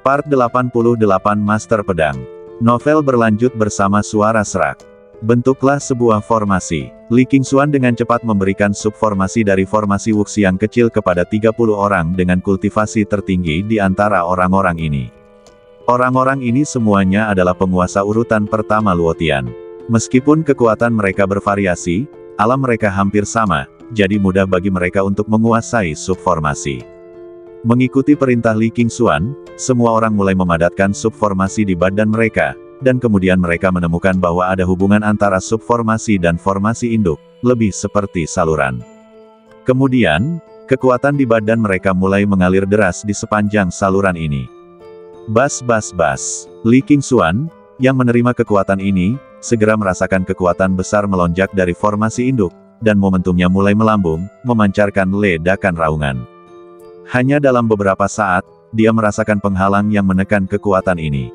Part 88 Master Pedang. Novel berlanjut bersama suara serak. Bentuklah sebuah formasi. Li Qingshuan dengan cepat memberikan subformasi dari formasi Wuxiang kecil kepada 30 orang dengan kultivasi tertinggi di antara orang-orang ini. Orang-orang ini semuanya adalah penguasa urutan pertama Luotian. Meskipun kekuatan mereka bervariasi, alam mereka hampir sama, jadi mudah bagi mereka untuk menguasai subformasi. Mengikuti perintah Li Qingshuan, semua orang mulai memadatkan subformasi di badan mereka, dan kemudian mereka menemukan bahwa ada hubungan antara subformasi dan formasi induk, lebih seperti saluran. Kemudian, kekuatan di badan mereka mulai mengalir deras di sepanjang saluran ini. Bas. Li Qingshuan, yang menerima kekuatan ini, segera merasakan kekuatan besar melonjak dari formasi induk, dan momentumnya mulai melambung, memancarkan ledakan raungan. Hanya dalam beberapa saat, dia merasakan penghalang yang menekan kekuatan ini.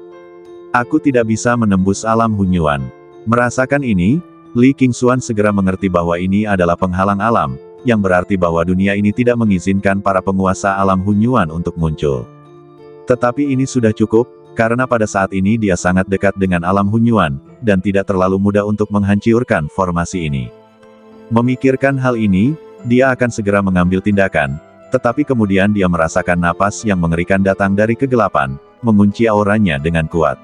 Aku tidak bisa menembus alam Hunyuan. Merasakan ini, Li Qingshuan segera mengerti bahwa ini adalah penghalang alam, yang berarti bahwa dunia ini tidak mengizinkan para penguasa alam Hunyuan untuk muncul. Tetapi ini sudah cukup, karena pada saat ini dia sangat dekat dengan alam Hunyuan, dan tidak terlalu mudah untuk menghancurkan formasi ini. Memikirkan hal ini, dia akan segera mengambil tindakan, tetapi kemudian dia merasakan napas yang mengerikan datang dari kegelapan, mengunci auranya dengan kuat.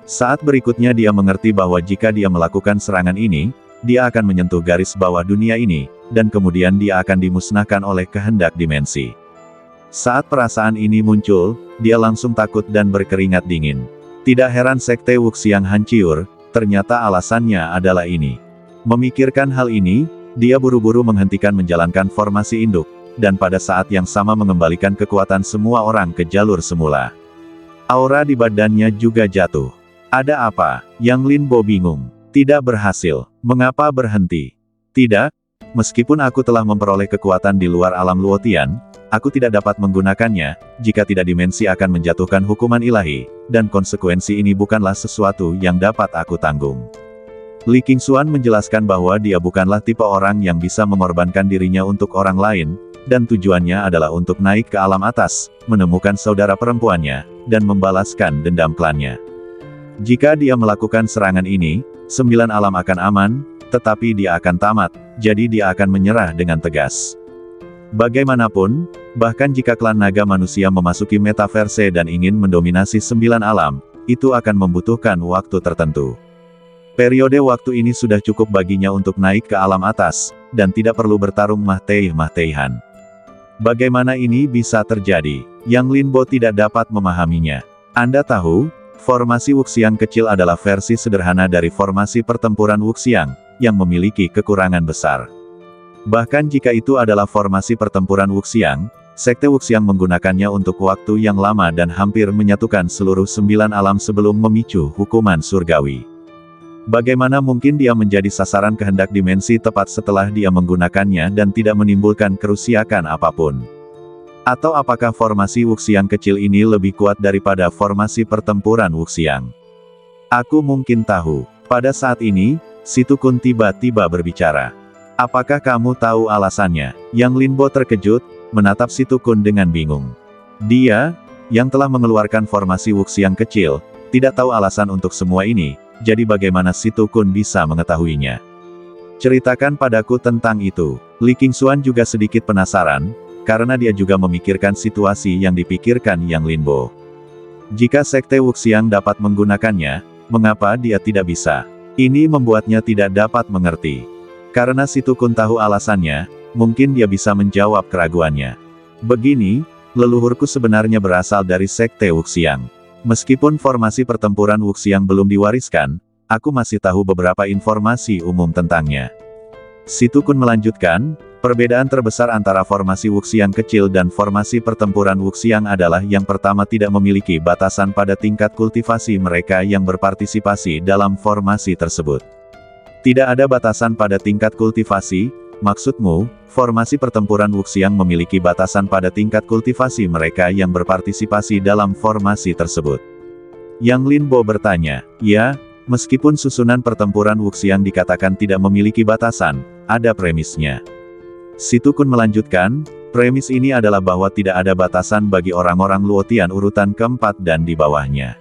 Saat berikutnya dia mengerti bahwa jika dia melakukan serangan ini, dia akan menyentuh garis bawah dunia ini, dan kemudian dia akan dimusnahkan oleh kehendak dimensi. Saat perasaan ini muncul, dia langsung takut dan berkeringat dingin. Tidak heran sekte Wuxiang hancur, ternyata alasannya adalah ini. Memikirkan hal ini, dia buru-buru menghentikan menjalankan formasi induk, dan pada saat yang sama mengembalikan kekuatan semua orang ke jalur semula. Aura di badannya juga jatuh. Ada apa? Yang Lin Bo bingung. Tidak berhasil. Mengapa berhenti? Tidak. Meskipun aku telah memperoleh kekuatan di luar alam Luotian, aku tidak dapat menggunakannya, jika tidak dimensi akan menjatuhkan hukuman ilahi, dan konsekuensi ini bukanlah sesuatu yang dapat aku tanggung. Li Qingshuan menjelaskan bahwa dia bukanlah tipe orang yang bisa mengorbankan dirinya untuk orang lain, dan tujuannya adalah untuk naik ke alam atas, menemukan saudara perempuannya, dan membalaskan dendam klannya. Jika dia melakukan serangan ini, 9 alam akan aman, tetapi dia akan tamat, jadi dia akan menyerah dengan tegas. Bagaimanapun, bahkan jika klan naga manusia memasuki metaverse dan ingin mendominasi 9 alam, itu akan membutuhkan waktu tertentu. Periode waktu ini sudah cukup baginya untuk naik ke alam atas, dan tidak perlu bertarung mah-teihan. Bagaimana ini bisa terjadi? Yang Lin Bo tidak dapat memahaminya. Anda tahu, formasi Wuxiang kecil adalah versi sederhana dari formasi pertempuran Wuxiang, yang memiliki kekurangan besar. Bahkan jika itu adalah formasi pertempuran Wuxiang, sekte Wuxiang menggunakannya untuk waktu yang lama dan hampir menyatukan seluruh 9 alam sebelum memicu hukuman surgawi. Bagaimana mungkin dia menjadi sasaran kehendak dimensi tepat setelah dia menggunakannya dan tidak menimbulkan kerusakan apapun? Atau apakah formasi Wuxiang kecil ini lebih kuat daripada formasi pertempuran Wuxiang? Aku mungkin tahu. Pada saat ini, Si Tukun tiba-tiba berbicara. Apakah kamu tahu alasannya? Yang Lin Bo terkejut, menatap Si Tukun dengan bingung. Dia, yang telah mengeluarkan formasi Wuxiang kecil, tidak tahu alasan untuk semua ini. Jadi bagaimana Si Tukun bisa mengetahuinya? Ceritakan padaku tentang itu. Li Qingshuan juga sedikit penasaran, karena dia juga memikirkan situasi yang dipikirkan Yang Lin Bo. Jika sekte Wuxiang dapat menggunakannya, mengapa dia tidak bisa? Ini membuatnya tidak dapat mengerti. Karena Si Tukun tahu alasannya, mungkin dia bisa menjawab keraguannya. Begini, leluhurku sebenarnya berasal dari sekte Wuxiang. Meskipun formasi pertempuran Wuxiang belum diwariskan, aku masih tahu beberapa informasi umum tentangnya. Si Tukun melanjutkan, perbedaan terbesar antara formasi Wuxiang kecil dan formasi pertempuran Wuxiang adalah yang pertama tidak memiliki batasan pada tingkat kultivasi mereka yang berpartisipasi dalam formasi tersebut. Tidak ada batasan pada tingkat kultivasi, maksudmu, formasi pertempuran Wuxiang memiliki batasan pada tingkat kultivasi mereka yang berpartisipasi dalam formasi tersebut. Yang Lin Bo bertanya, ya, meskipun susunan pertempuran Wuxiang dikatakan tidak memiliki batasan, ada premisnya. Si Tukun melanjutkan, Premis ini adalah bahwa tidak ada batasan bagi orang-orang Luotian urutan keempat dan di bawahnya.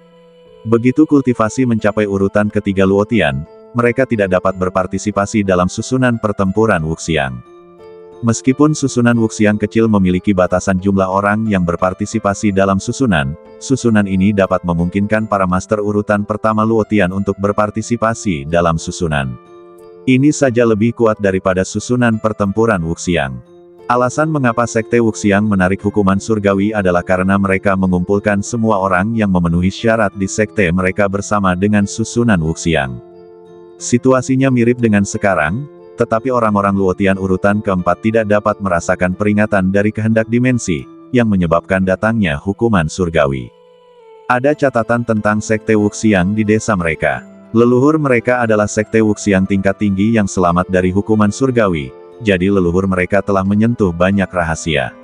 Begitu kultivasi mencapai urutan ketiga Luotian, mereka tidak dapat berpartisipasi dalam susunan pertempuran Wuxiang. Meskipun susunan Wuxiang kecil memiliki batasan jumlah orang yang berpartisipasi dalam susunan, susunan ini dapat memungkinkan para master urutan pertama Luotian untuk berpartisipasi dalam susunan. Ini saja lebih kuat daripada susunan pertempuran Wuxiang. Alasan mengapa Sekte Wuxiang menarik hukuman surgawi adalah karena mereka mengumpulkan semua orang yang memenuhi syarat di sekte mereka bersama dengan susunan Wuxiang. Situasinya mirip dengan sekarang, tetapi orang-orang Luotian urutan keempat tidak dapat merasakan peringatan dari kehendak dimensi, yang menyebabkan datangnya hukuman surgawi. Ada catatan tentang Sekte Wuxiang di desa mereka. Leluhur mereka adalah Sekte Wuxiang tingkat tinggi yang selamat dari hukuman surgawi. Jadi leluhur mereka telah menyentuh banyak rahasia.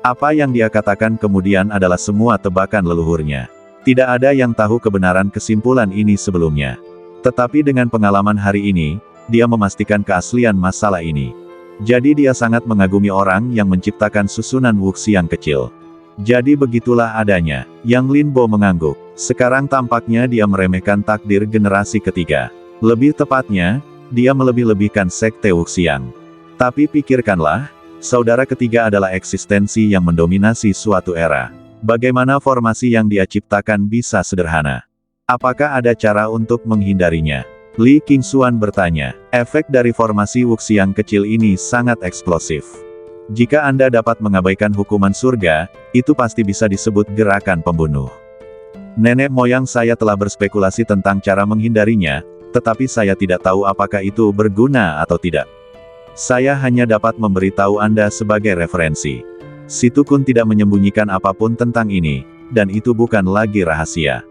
Apa yang dia katakan kemudian adalah semua tebakan leluhurnya. Tidak ada yang tahu kebenaran kesimpulan ini sebelumnya. Tetapi dengan pengalaman hari ini, dia memastikan keaslian masalah ini. Jadi dia sangat mengagumi orang yang menciptakan susunan Wuxiang kecil. Jadi begitulah adanya. Yang Lin Bo mengangguk. Sekarang tampaknya dia meremehkan takdir generasi ketiga. Lebih tepatnya, dia melebih-lebihkan Sekte Wuxiang. Tapi pikirkanlah, saudara ketiga adalah eksistensi yang mendominasi suatu era. Bagaimana formasi yang dia ciptakan bisa sederhana? Apakah ada cara untuk menghindarinya? Li Qingxuan bertanya. Efek dari formasi Wuxiang kecil ini sangat eksplosif. Jika Anda dapat mengabaikan hukuman surga, itu pasti bisa disebut gerakan pembunuh. Nenek moyang saya telah berspekulasi tentang cara menghindarinya, tetapi saya tidak tahu apakah itu berguna atau tidak. Saya hanya dapat memberitahu Anda sebagai referensi. Situ Kun tidak menyembunyikan apapun tentang ini, dan itu bukan lagi rahasia.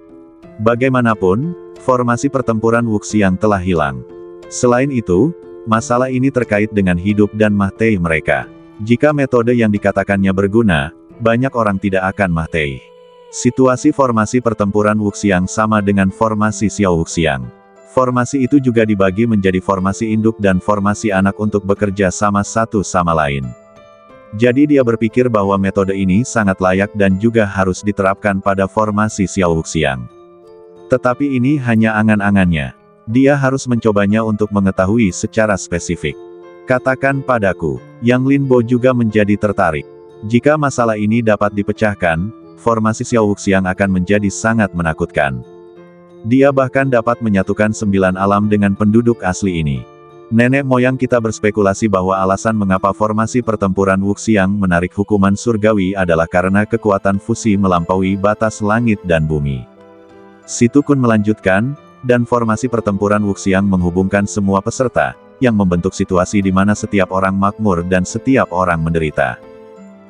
Bagaimanapun, formasi pertempuran Wuxiang telah hilang. Selain itu, masalah ini terkait dengan hidup dan mati mereka. Jika metode yang dikatakannya berguna, banyak orang tidak akan mati. Situasi formasi pertempuran Wuxiang sama dengan formasi Xiao Wuxiang. Formasi itu juga dibagi menjadi formasi induk dan formasi anak untuk bekerja sama satu sama lain. Jadi dia berpikir bahwa metode ini sangat layak dan juga harus diterapkan pada formasi Xiao Wuxiang. Tetapi ini hanya angan-angannya. Dia harus mencobanya untuk mengetahui secara spesifik. Katakan padaku, Yang Lin Bo juga menjadi tertarik. Jika masalah ini dapat dipecahkan, formasi Xiao Wuxiang akan menjadi sangat menakutkan. Dia bahkan dapat menyatukan 9 alam dengan penduduk asli ini. Nenek moyang kita berspekulasi bahwa alasan mengapa formasi pertempuran Wuxiang menarik hukuman surgawi adalah karena kekuatan fusi melampaui batas langit dan bumi. Situ Kun melanjutkan, dan formasi pertempuran Wuxiang menghubungkan semua peserta, yang membentuk situasi di mana setiap orang makmur dan setiap orang menderita.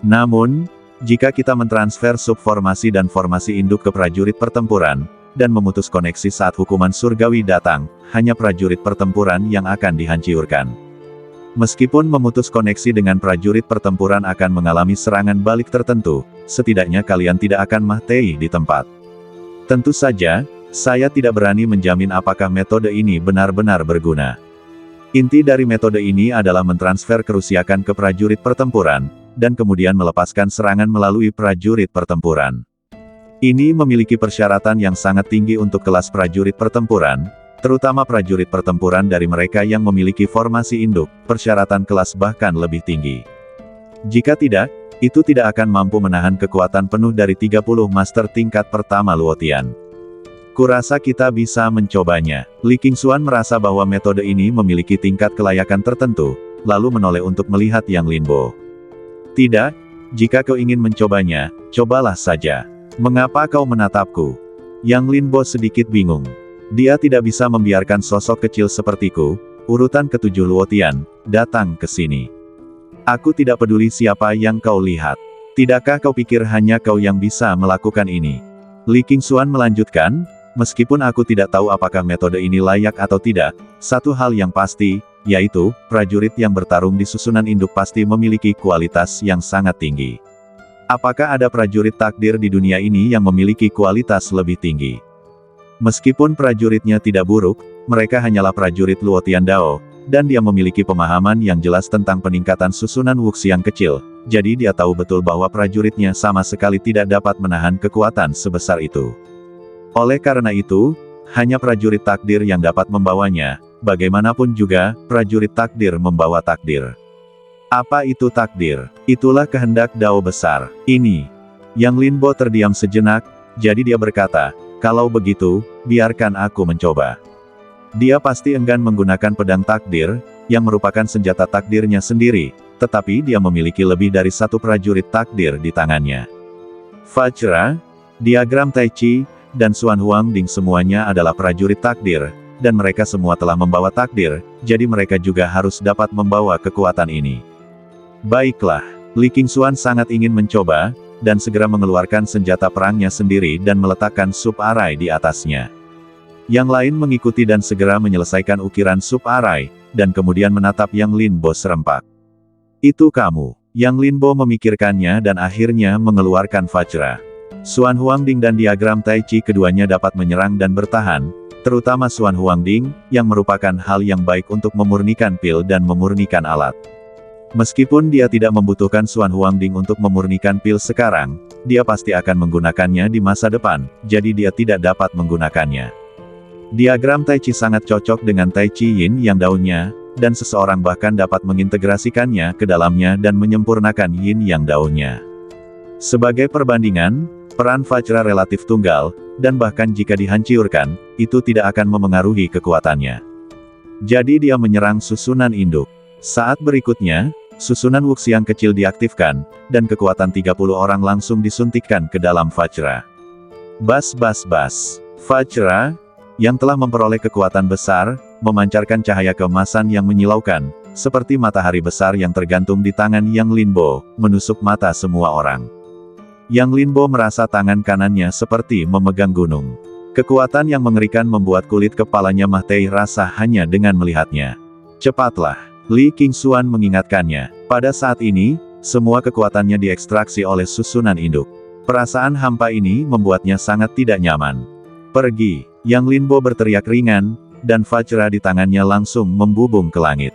Namun, jika kita mentransfer subformasi dan formasi induk ke prajurit pertempuran, dan memutus koneksi saat hukuman surgawi datang, hanya prajurit pertempuran yang akan dihancurkan. Meskipun memutus koneksi dengan prajurit pertempuran akan mengalami serangan balik tertentu, setidaknya kalian tidak akan mati di tempat. Tentu saja, saya tidak berani menjamin apakah metode ini benar-benar berguna. Inti dari metode ini adalah mentransfer kerusakan ke prajurit pertempuran, dan kemudian melepaskan serangan melalui prajurit pertempuran. Ini memiliki persyaratan yang sangat tinggi untuk kelas prajurit pertempuran, terutama prajurit pertempuran dari mereka yang memiliki formasi induk, persyaratan kelas bahkan lebih tinggi. Jika tidak, itu tidak akan mampu menahan kekuatan penuh dari 30 master tingkat pertama Luotian. Kurasa kita bisa mencobanya. Li Qingxuan merasa bahwa metode ini memiliki tingkat kelayakan tertentu, lalu menoleh untuk melihat Yang Lin Bo. Tidak, jika kau ingin mencobanya, cobalah saja. Mengapa kau menatapku? Yang Lin Bo sedikit bingung. Dia tidak bisa membiarkan sosok kecil sepertiku, urutan ke-7 Luotian, datang ke sini. Aku tidak peduli siapa yang kau lihat. Tidakkah kau pikir hanya kau yang bisa melakukan ini? Li Qingxuan melanjutkan, meskipun aku tidak tahu apakah metode ini layak atau tidak, satu hal yang pasti, yaitu, prajurit yang bertarung di susunan induk pasti memiliki kualitas yang sangat tinggi. Apakah ada prajurit takdir di dunia ini yang memiliki kualitas lebih tinggi? Meskipun prajuritnya tidak buruk, mereka hanyalah prajurit Luotian Dao, dan dia memiliki pemahaman yang jelas tentang peningkatan susunan wuxi yang kecil, jadi dia tahu betul bahwa prajuritnya sama sekali tidak dapat menahan kekuatan sebesar itu. Oleh karena itu, hanya prajurit takdir yang dapat membawanya. Bagaimanapun juga, prajurit takdir membawa takdir. Apa itu takdir? Itulah kehendak Dao besar. Ini. Yang Linbo terdiam sejenak, jadi dia berkata, kalau begitu, biarkan aku mencoba. Dia pasti enggan menggunakan pedang takdir, yang merupakan senjata takdirnya sendiri, tetapi dia memiliki lebih dari satu prajurit takdir di tangannya. Fajra, diagram Tai Chi, dan Xuan Huangding semuanya adalah prajurit takdir, dan mereka semua telah membawa takdir, jadi mereka juga harus dapat membawa kekuatan ini. Baiklah, Li Qingxuan sangat ingin mencoba, dan segera mengeluarkan senjata perangnya sendiri dan meletakkan sub arai di atasnya. Yang lain mengikuti dan segera menyelesaikan ukiran sub arai, dan kemudian menatap Yang Linbo serempak. Itu kamu. Yang Linbo memikirkannya dan akhirnya mengeluarkan Fajra. Xuan Huangding dan diagram Tai Chi keduanya dapat menyerang dan bertahan, terutama Xuan Huangding, yang merupakan hal yang baik untuk memurnikan pil dan memurnikan alat. Meskipun dia tidak membutuhkan Xuan Huangding untuk memurnikan pil sekarang, dia pasti akan menggunakannya di masa depan, jadi dia tidak dapat menggunakannya. Diagram Tai Chi sangat cocok dengan Tai Chi Yin yang daunnya, dan seseorang bahkan dapat mengintegrasikannya ke dalamnya dan menyempurnakan Yin yang daunnya. Sebagai perbandingan, peran Fajra relatif tunggal, dan bahkan jika dihancurkan, itu tidak akan memengaruhi kekuatannya. Jadi dia menyerang susunan induk. Saat berikutnya, susunan wuxi yang kecil diaktifkan, dan kekuatan 30 orang langsung disuntikkan ke dalam Fajra. Bas bas bas. Fajra, yang telah memperoleh kekuatan besar, memancarkan cahaya keemasan yang menyilaukan, seperti matahari besar yang tergantung di tangan Yang Linbo, menusuk mata semua orang. Yang Linbo merasa tangan kanannya seperti memegang gunung. Kekuatan yang mengerikan membuat kulit kepalanya mati rasa hanya dengan melihatnya. Cepatlah, Li Qingxuan mengingatkannya. Pada saat ini, semua kekuatannya diekstraksi oleh susunan induk. Perasaan hampa ini membuatnya sangat tidak nyaman. Pergi, Yang Linbo berteriak ringan, dan Fajra di tangannya langsung membubung ke langit.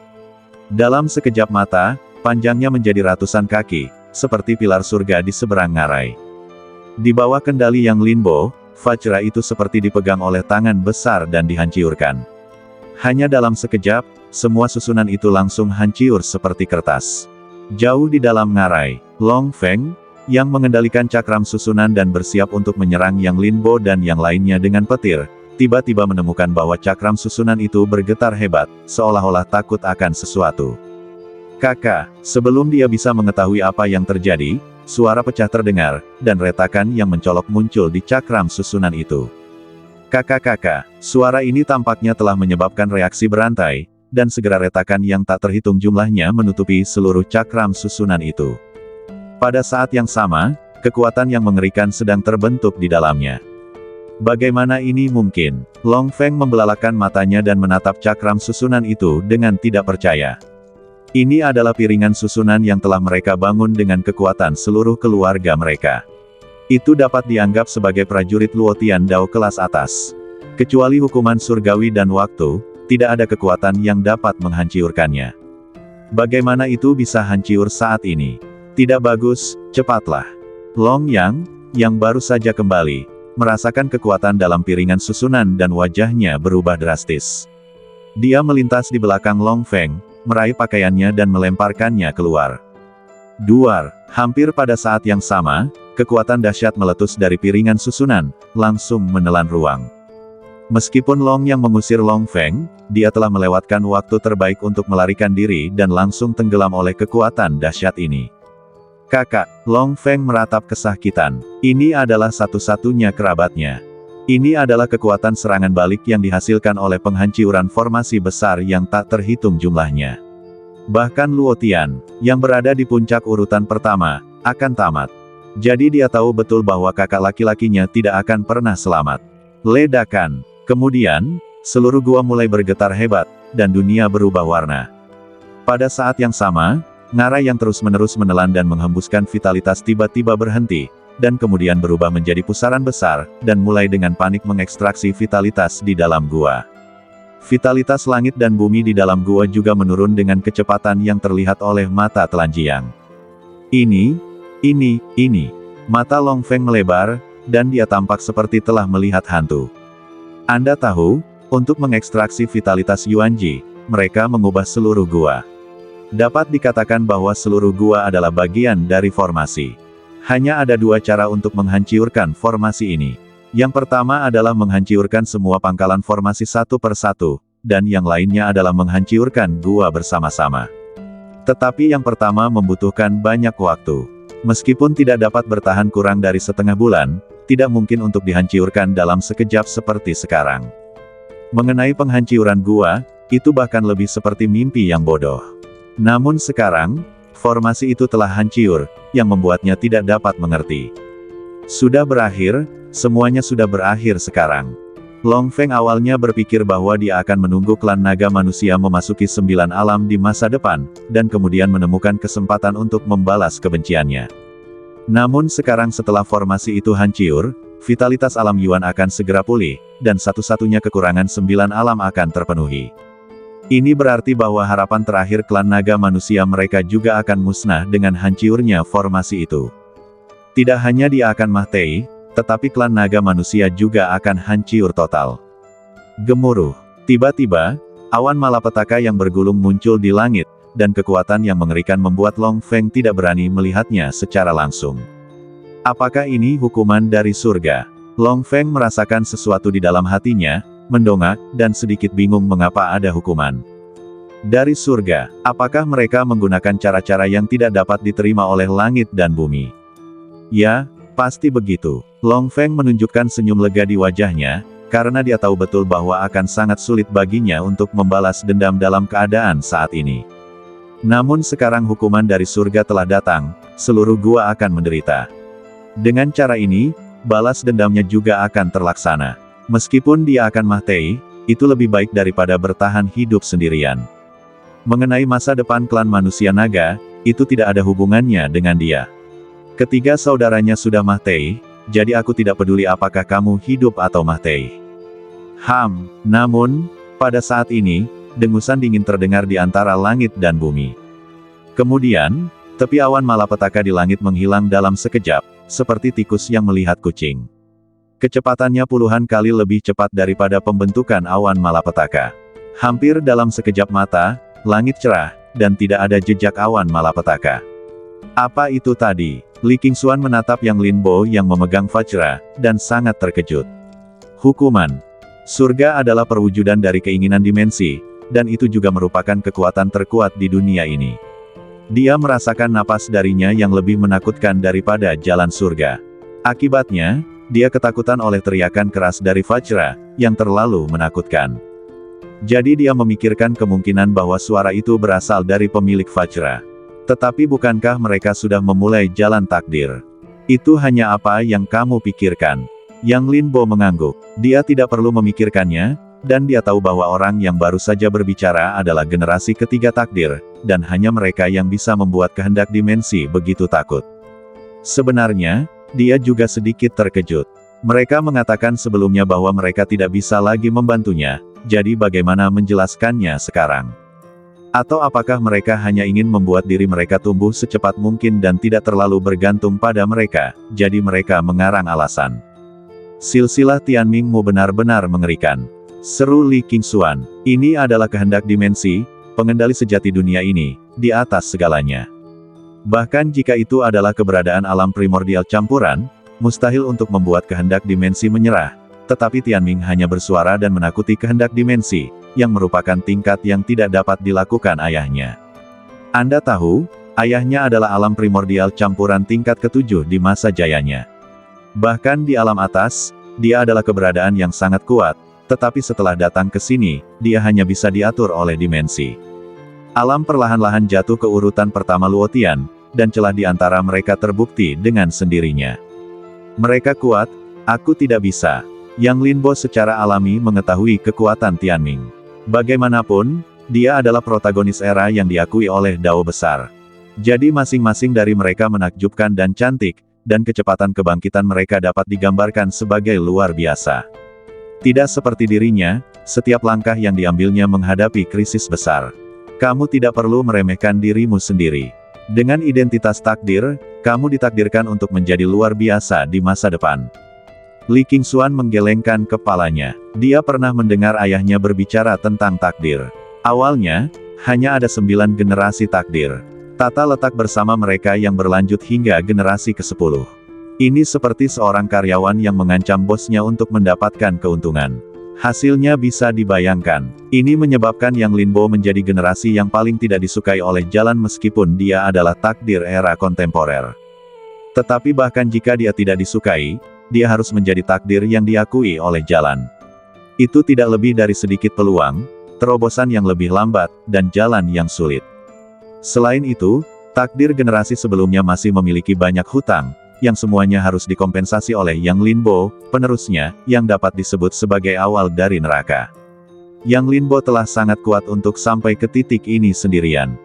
Dalam sekejap mata, panjangnya menjadi ratusan kaki, seperti pilar surga di seberang ngarai. Di bawah kendali Yang Linbo, Fajra itu seperti dipegang oleh tangan besar dan dihancurkan. Hanya dalam sekejap, semua susunan itu langsung hancur seperti kertas. Jauh di dalam ngarai, Long Feng, yang mengendalikan cakram susunan dan bersiap untuk menyerang Yang Linbo dan yang lainnya dengan petir, tiba-tiba menemukan bahwa cakram susunan itu bergetar hebat, seolah-olah takut akan sesuatu. Kakak, sebelum dia bisa mengetahui apa yang terjadi, suara pecah terdengar, dan retakan yang mencolok muncul di cakram susunan itu. Kakak, suara ini tampaknya telah menyebabkan reaksi berantai, dan segera retakan yang tak terhitung jumlahnya menutupi seluruh cakram susunan itu. Pada saat yang sama, kekuatan yang mengerikan sedang terbentuk di dalamnya. Bagaimana ini mungkin? Long Feng membelalakan matanya dan menatap cakram susunan itu dengan tidak percaya. Ini adalah piringan susunan yang telah mereka bangun dengan kekuatan seluruh keluarga mereka. Itu dapat dianggap sebagai prajurit Luotian Dao kelas atas. Kecuali hukuman surgawi dan waktu, tidak ada kekuatan yang dapat menghancurkannya. Bagaimana itu bisa hancur saat ini? Tidak bagus, cepatlah. Long Yang, yang baru saja kembali, merasakan kekuatan dalam piringan susunan dan wajahnya berubah drastis. Dia melintas di belakang Long Feng, meraih pakaiannya dan melemparkannya keluar. Duar, hampir pada saat yang sama, kekuatan dahsyat meletus dari piringan susunan, langsung menelan ruang. Meskipun Long yang mengusir Long Feng, dia telah melewatkan waktu terbaik untuk melarikan diri dan langsung tenggelam oleh kekuatan dahsyat ini. Kakak, Long Feng meratap kesakitan. Ini adalah satu-satunya kerabatnya. Ini adalah kekuatan serangan balik yang dihasilkan oleh penghancuran formasi besar yang tak terhitung jumlahnya. Bahkan Luotian, yang berada di puncak urutan pertama, akan tamat. Jadi dia tahu betul bahwa kakak laki-lakinya tidak akan pernah selamat. Ledakan. Kemudian, seluruh gua mulai bergetar hebat, dan dunia berubah warna. Pada saat yang sama, ngarai yang terus-menerus menelan dan menghembuskan vitalitas tiba-tiba berhenti, dan kemudian berubah menjadi pusaran besar, dan mulai dengan panik mengekstraksi vitalitas di dalam gua. Vitalitas langit dan bumi di dalam gua juga menurun dengan kecepatan yang terlihat oleh mata telanjang. Ini. Mata Long Feng melebar, dan dia tampak seperti telah melihat hantu. Anda tahu, untuk mengekstraksi vitalitas Yuanji, mereka mengubah seluruh gua. Dapat dikatakan bahwa seluruh gua adalah bagian dari formasi. Hanya ada dua cara untuk menghancurkan formasi ini. Yang pertama adalah menghancurkan semua pangkalan formasi satu per satu, dan yang lainnya adalah menghancurkan gua bersama-sama. Tetapi yang pertama membutuhkan banyak waktu. Meskipun tidak dapat bertahan kurang dari setengah bulan, tidak mungkin untuk dihancurkan dalam sekejap seperti sekarang. Mengenai penghancuran gua, itu bahkan lebih seperti mimpi yang bodoh. Namun sekarang, formasi itu telah hancur, yang membuatnya tidak dapat mengerti. Sudah berakhir, semuanya sudah berakhir sekarang. Long Feng awalnya berpikir bahwa dia akan menunggu klan naga manusia memasuki 9 alam di masa depan, dan kemudian menemukan kesempatan untuk membalas kebenciannya. Namun sekarang setelah formasi itu hancur, vitalitas alam Yuan akan segera pulih, dan satu-satunya kekurangan 9 alam akan terpenuhi. Ini berarti bahwa harapan terakhir klan naga manusia mereka juga akan musnah dengan hancurnya formasi itu. Tidak hanya dia akan mati, tetapi klan naga manusia juga akan hancur total. Gemuruh. Tiba-tiba, awan malapetaka yang bergulung muncul di langit, dan kekuatan yang mengerikan membuat Long Feng tidak berani melihatnya secara langsung. Apakah ini hukuman dari surga? Long Feng merasakan sesuatu di dalam hatinya, mendongak, dan sedikit bingung mengapa ada hukuman dari surga. Apakah mereka menggunakan cara-cara yang tidak dapat diterima oleh langit dan bumi? Ya, pasti begitu. Long Feng menunjukkan senyum lega di wajahnya, karena dia tahu betul bahwa akan sangat sulit baginya untuk membalas dendam dalam keadaan saat ini. Namun sekarang hukuman dari surga telah datang, seluruh gua akan menderita. Dengan cara ini, balas dendamnya juga akan terlaksana. Meskipun dia akan mati, itu lebih baik daripada bertahan hidup sendirian. Mengenai masa depan klan manusia naga, itu tidak ada hubungannya dengan dia. Ketiga saudaranya sudah mati, jadi aku tidak peduli apakah kamu hidup atau mati. Namun, pada saat ini, dengusan dingin terdengar di antara langit dan bumi. Kemudian, tepi awan malapetaka di langit menghilang dalam sekejap, seperti tikus yang melihat kucing. Kecepatannya puluhan kali lebih cepat daripada pembentukan awan malapetaka. Hampir dalam sekejap mata, langit cerah, dan tidak ada jejak awan malapetaka. Apa itu tadi? Li Qingxuan menatap Yang Linbo yang memegang Vajra, dan sangat terkejut. Hukuman. Surga adalah perwujudan dari keinginan dimensi, dan itu juga merupakan kekuatan terkuat di dunia ini. Dia merasakan napas darinya yang lebih menakutkan daripada jalan surga. Akibatnya, dia ketakutan oleh teriakan keras dari Vajra, yang terlalu menakutkan. Jadi dia memikirkan kemungkinan bahwa suara itu berasal dari pemilik Vajra. Tetapi bukankah mereka sudah memulai jalan takdir? Itu hanya apa yang kamu pikirkan. Yang Linbo mengangguk. Dia tidak perlu memikirkannya, dan dia tahu bahwa orang yang baru saja berbicara adalah generasi ketiga takdir, dan hanya mereka yang bisa membuat kehendak dimensi begitu takut. Sebenarnya, dia juga sedikit terkejut. Mereka mengatakan sebelumnya bahwa mereka tidak bisa lagi membantunya, jadi bagaimana menjelaskannya sekarang? Atau apakah mereka hanya ingin membuat diri mereka tumbuh secepat mungkin dan tidak terlalu bergantung pada mereka, jadi mereka mengarang alasan. Silsilah Tianmingmu benar-benar mengerikan. Seru Li Qingxuan. Ini adalah kehendak dimensi, pengendali sejati dunia ini, di atas segalanya. Bahkan jika itu adalah keberadaan alam primordial campuran, mustahil untuk membuat kehendak dimensi menyerah, tetapi Tianming hanya bersuara dan menakuti kehendak dimensi, yang merupakan tingkat yang tidak dapat dilakukan ayahnya. Anda tahu, ayahnya adalah alam primordial campuran tingkat ke-7 di masa jayanya. Bahkan di alam atas, dia adalah keberadaan yang sangat kuat, tetapi setelah datang ke sini, dia hanya bisa diatur oleh dimensi. Alam perlahan-lahan jatuh ke urutan pertama Luotian, dan celah di antara mereka terbukti dengan sendirinya. Mereka kuat, aku tidak bisa. Yang Linbo secara alami mengetahui kekuatan Tianming. Bagaimanapun, dia adalah protagonis era yang diakui oleh Dao Besar. Jadi masing-masing dari mereka menakjubkan dan cantik, dan kecepatan kebangkitan mereka dapat digambarkan sebagai luar biasa. Tidak seperti dirinya, setiap langkah yang diambilnya menghadapi krisis besar. Kamu tidak perlu meremehkan dirimu sendiri. Dengan identitas takdir, kamu ditakdirkan untuk menjadi luar biasa di masa depan. Li Qingxuan menggelengkan kepalanya. Dia pernah mendengar ayahnya berbicara tentang takdir. Awalnya, hanya ada 9 generasi takdir. Tata letak bersama mereka yang berlanjut hingga generasi ke-10. Ini seperti seorang karyawan yang mengancam bosnya untuk mendapatkan keuntungan. Hasilnya bisa dibayangkan. Ini menyebabkan Yang Linbo menjadi generasi yang paling tidak disukai oleh Jalan meskipun dia adalah takdir era kontemporer. Tetapi bahkan jika dia tidak disukai, dia harus menjadi takdir yang diakui oleh Jalan. Itu tidak lebih dari sedikit peluang, terobosan yang lebih lambat, dan jalan yang sulit. Selain itu, takdir generasi sebelumnya masih memiliki banyak hutang, yang semuanya harus dikompensasi oleh Yang Linbo, penerusnya, yang dapat disebut sebagai awal dari neraka. Yang Linbo telah sangat kuat untuk sampai ke titik ini sendirian.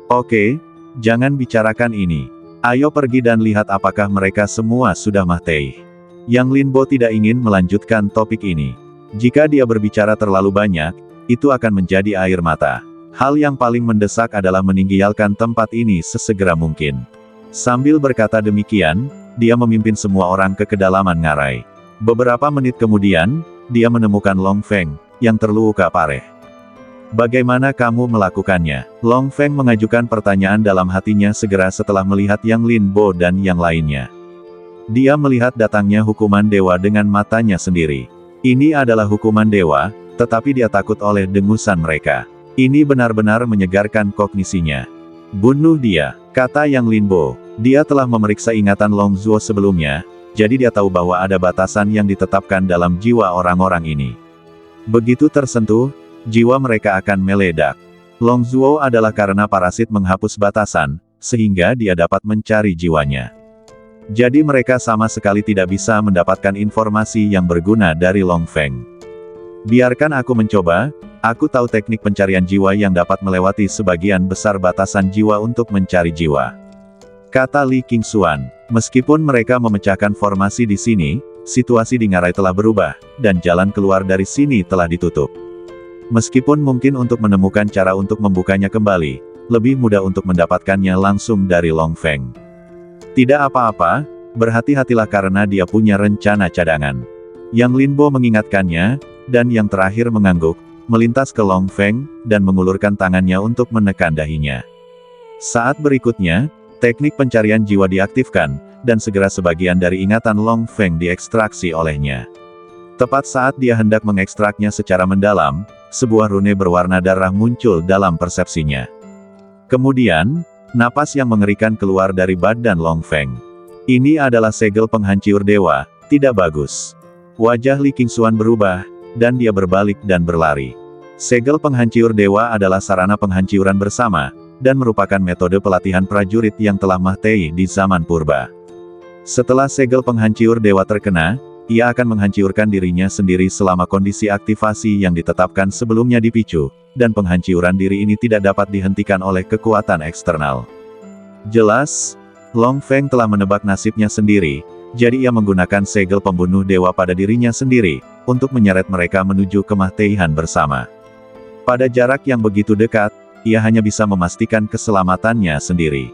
Oke, jangan bicarakan ini. Ayo pergi dan lihat apakah mereka semua sudah mati. Yang Linbo tidak ingin melanjutkan topik ini. Jika dia berbicara terlalu banyak, itu akan menjadi air mata. Hal yang paling mendesak adalah meninggalkan tempat ini sesegera mungkin. Sambil berkata demikian, dia memimpin semua orang ke kedalaman ngarai. Beberapa menit kemudian, dia menemukan Long Feng, yang terluka parah. Bagaimana kamu melakukannya? Long Feng mengajukan pertanyaan dalam hatinya segera setelah melihat Yang Linbo dan yang lainnya. Dia melihat datangnya hukuman dewa dengan matanya sendiri. Ini adalah hukuman dewa, tetapi dia takut oleh dengusan mereka. Ini benar-benar menyegarkan kognisinya. Bunuh dia, kata Yang Linbo. Dia telah memeriksa ingatan Long Zhuo sebelumnya, jadi dia tahu bahwa ada batasan yang ditetapkan dalam jiwa orang-orang ini. Begitu tersentuh, jiwa mereka akan meledak. Long Zhuo adalah karena parasit menghapus batasan, sehingga dia dapat mencari jiwanya. Jadi mereka sama sekali tidak bisa mendapatkan informasi yang berguna dari Long Feng. Biarkan aku mencoba, aku tahu teknik pencarian jiwa yang dapat melewati sebagian besar batasan jiwa untuk mencari jiwa. Kata Li Qingxuan. Meskipun mereka memecahkan formasi di sini, situasi di ngarai telah berubah, dan jalan keluar dari sini telah ditutup. Meskipun mungkin untuk menemukan cara untuk membukanya kembali, lebih mudah untuk mendapatkannya langsung dari Long Feng. Tidak apa-apa, berhati-hatilah karena dia punya rencana cadangan. Yang Linbo mengingatkannya, dan yang terakhir mengangguk, melintas ke Long Feng, dan mengulurkan tangannya untuk menekan dahinya. Saat berikutnya, teknik pencarian jiwa diaktifkan, dan segera sebagian dari ingatan Long Feng diekstraksi olehnya. Tepat saat dia hendak mengekstraknya secara mendalam, sebuah rune berwarna darah muncul dalam persepsinya. Kemudian, napas yang mengerikan keluar dari badan Long Feng. Ini adalah segel penghancur dewa, tidak bagus. Wajah Li Qingxuan berubah, dan dia berbalik dan berlari. Segel penghancur dewa adalah sarana penghancuran bersama, dan merupakan metode pelatihan prajurit yang telah mati di zaman purba. Setelah segel penghancur dewa terkena, ia akan menghancurkan dirinya sendiri selama kondisi aktivasi yang ditetapkan sebelumnya dipicu, dan penghancuran diri ini tidak dapat dihentikan oleh kekuatan eksternal. Jelas, Long Feng telah menebak nasibnya sendiri, jadi ia menggunakan segel pembunuh dewa pada dirinya sendiri, untuk menyeret mereka menuju kematian bersama. Pada jarak yang begitu dekat, ia hanya bisa memastikan keselamatannya sendiri.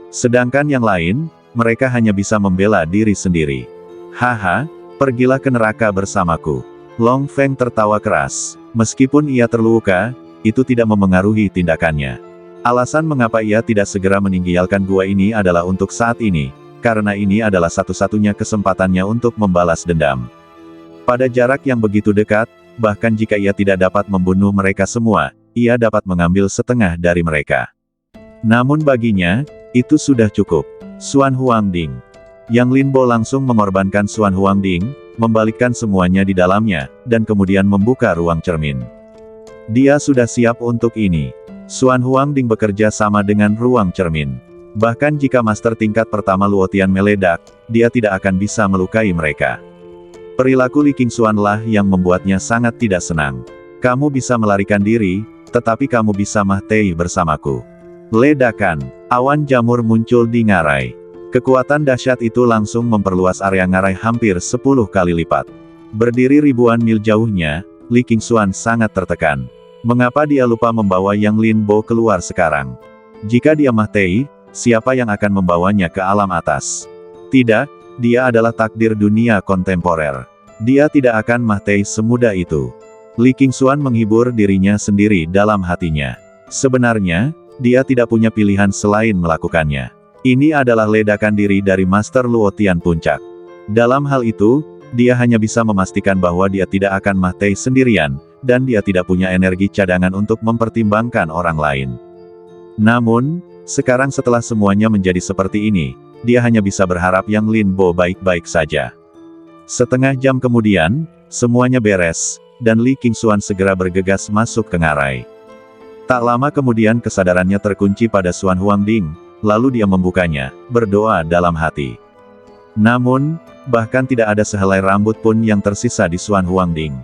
Sedangkan yang lain, mereka hanya bisa membela diri sendiri. Haha, pergilah ke neraka bersamaku. Long Feng tertawa keras. Meskipun ia terluka, itu tidak memengaruhi tindakannya. Alasan mengapa ia tidak segera meninggalkan gua ini adalah untuk saat ini, karena ini adalah satu-satunya kesempatannya untuk membalas dendam. Pada jarak yang begitu dekat, bahkan jika ia tidak dapat membunuh mereka semua, ia dapat mengambil setengah dari mereka. Namun baginya, itu sudah cukup. Xuan Huangding. Yang Linbo langsung mengorbankan Xuan Huangding, membalikkan semuanya di dalamnya, dan kemudian membuka ruang cermin. Dia sudah siap untuk ini. Xuan Huangding bekerja sama dengan ruang cermin. Bahkan jika master tingkat pertama Luotian meledak, dia tidak akan bisa melukai mereka. Perilaku Li Qingxuan lah yang membuatnya sangat tidak senang. Kamu bisa melarikan diri, tetapi kamu bisa mati bersamaku. Ledakan. Awan jamur muncul di ngarai. Kekuatan dahsyat itu langsung memperluas area ngarai hampir 10 kali lipat. Berdiri ribuan mil jauhnya, Li Qingxuan sangat tertekan. Mengapa dia lupa membawa Yang Linbo keluar sekarang? Jika dia mati, siapa yang akan membawanya ke alam atas? Tidak, dia adalah takdir dunia kontemporer. Dia tidak akan mati semudah itu. Li Qingxuan menghibur dirinya sendiri dalam hatinya. Sebenarnya, dia tidak punya pilihan selain melakukannya. Ini adalah ledakan diri dari Master Luotian Puncak. Dalam hal itu, dia hanya bisa memastikan bahwa dia tidak akan mati sendirian, dan dia tidak punya energi cadangan untuk mempertimbangkan orang lain. Namun, sekarang setelah semuanya menjadi seperti ini, dia hanya bisa berharap Yang Linbo baik-baik saja. Setengah jam kemudian, semuanya beres, dan Li Qingxuan segera bergegas masuk ke ngarai. Tak lama kemudian kesadarannya terkunci pada Xuan Huangding, lalu dia membukanya, berdoa dalam hati. Namun, bahkan tidak ada sehelai rambut pun yang tersisa di Xuan Huangding.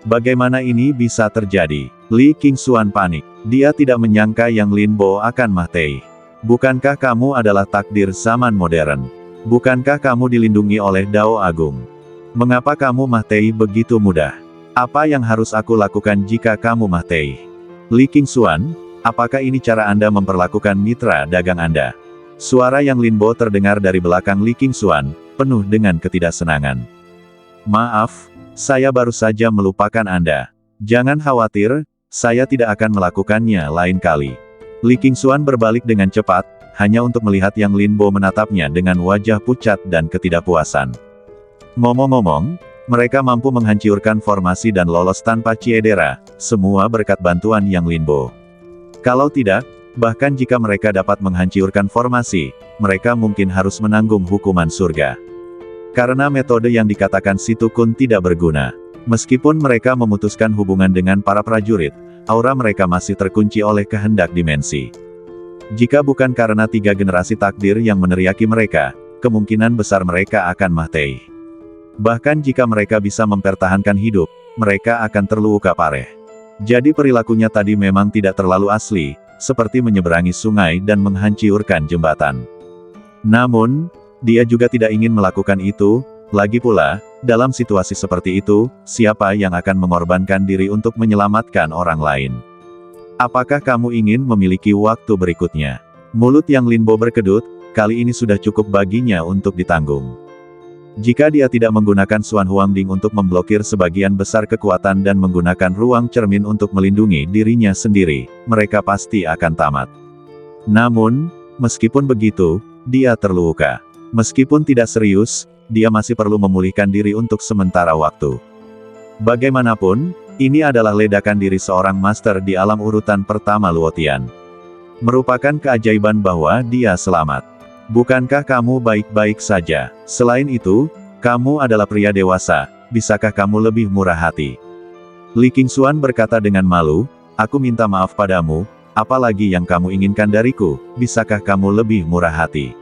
Bagaimana ini bisa terjadi? Li Qingxuan panik. Dia tidak menyangka Yang Linbo akan mati. Bukankah kamu adalah takdir zaman modern? Bukankah kamu dilindungi oleh Dao Agung? Mengapa kamu mati begitu mudah? Apa yang harus aku lakukan jika kamu mati? Li Qingxuan, apakah ini cara Anda memperlakukan mitra dagang Anda? Suara Yang Linbo terdengar dari belakang Li Qingxuan, penuh dengan ketidaksenangan. Maaf, saya baru saja melupakan Anda. Jangan khawatir, saya tidak akan melakukannya lain kali. Li Qingxuan berbalik dengan cepat, hanya untuk melihat Yang Linbo menatapnya dengan wajah pucat dan ketidakpuasan. Ngomong-ngomong, mereka mampu menghancurkan formasi dan lolos tanpa cedera, semua berkat bantuan Yang Linbo. Kalau tidak, bahkan jika mereka dapat menghancurkan formasi, mereka mungkin harus menanggung hukuman surga. Karena metode yang dikatakan Si Tukun tidak berguna. Meskipun mereka memutuskan hubungan dengan para prajurit, aura mereka masih terkunci oleh kehendak dimensi. Jika bukan karena 3 generasi takdir yang meneriaki mereka, kemungkinan besar mereka akan mati. Bahkan jika mereka bisa mempertahankan hidup, mereka akan terluka parah. Jadi perilakunya tadi memang tidak terlalu asli, seperti menyeberangi sungai dan menghancurkan jembatan. Namun, dia juga tidak ingin melakukan itu. Lagi pula, dalam situasi seperti itu, siapa yang akan mengorbankan diri untuk menyelamatkan orang lain? Apakah kamu ingin memiliki waktu berikutnya? Mulut Yang Linbo berkedut, kali ini sudah cukup baginya untuk ditanggung. Jika dia tidak menggunakan Xuan Huangding untuk memblokir sebagian besar kekuatan dan menggunakan ruang cermin untuk melindungi dirinya sendiri, mereka pasti akan tamat. Namun, meskipun begitu, dia terluka. Meskipun tidak serius, dia masih perlu memulihkan diri untuk sementara waktu. Bagaimanapun, ini adalah ledakan diri seorang master di alam urutan pertama Luotian. Merupakan keajaiban bahwa dia selamat. Bukankah kamu baik-baik saja? Selain itu, kamu adalah pria dewasa, bisakah kamu lebih murah hati? Li Qingxuan berkata dengan malu, aku minta maaf padamu, apalagi yang kamu inginkan dariku, bisakah kamu lebih murah hati?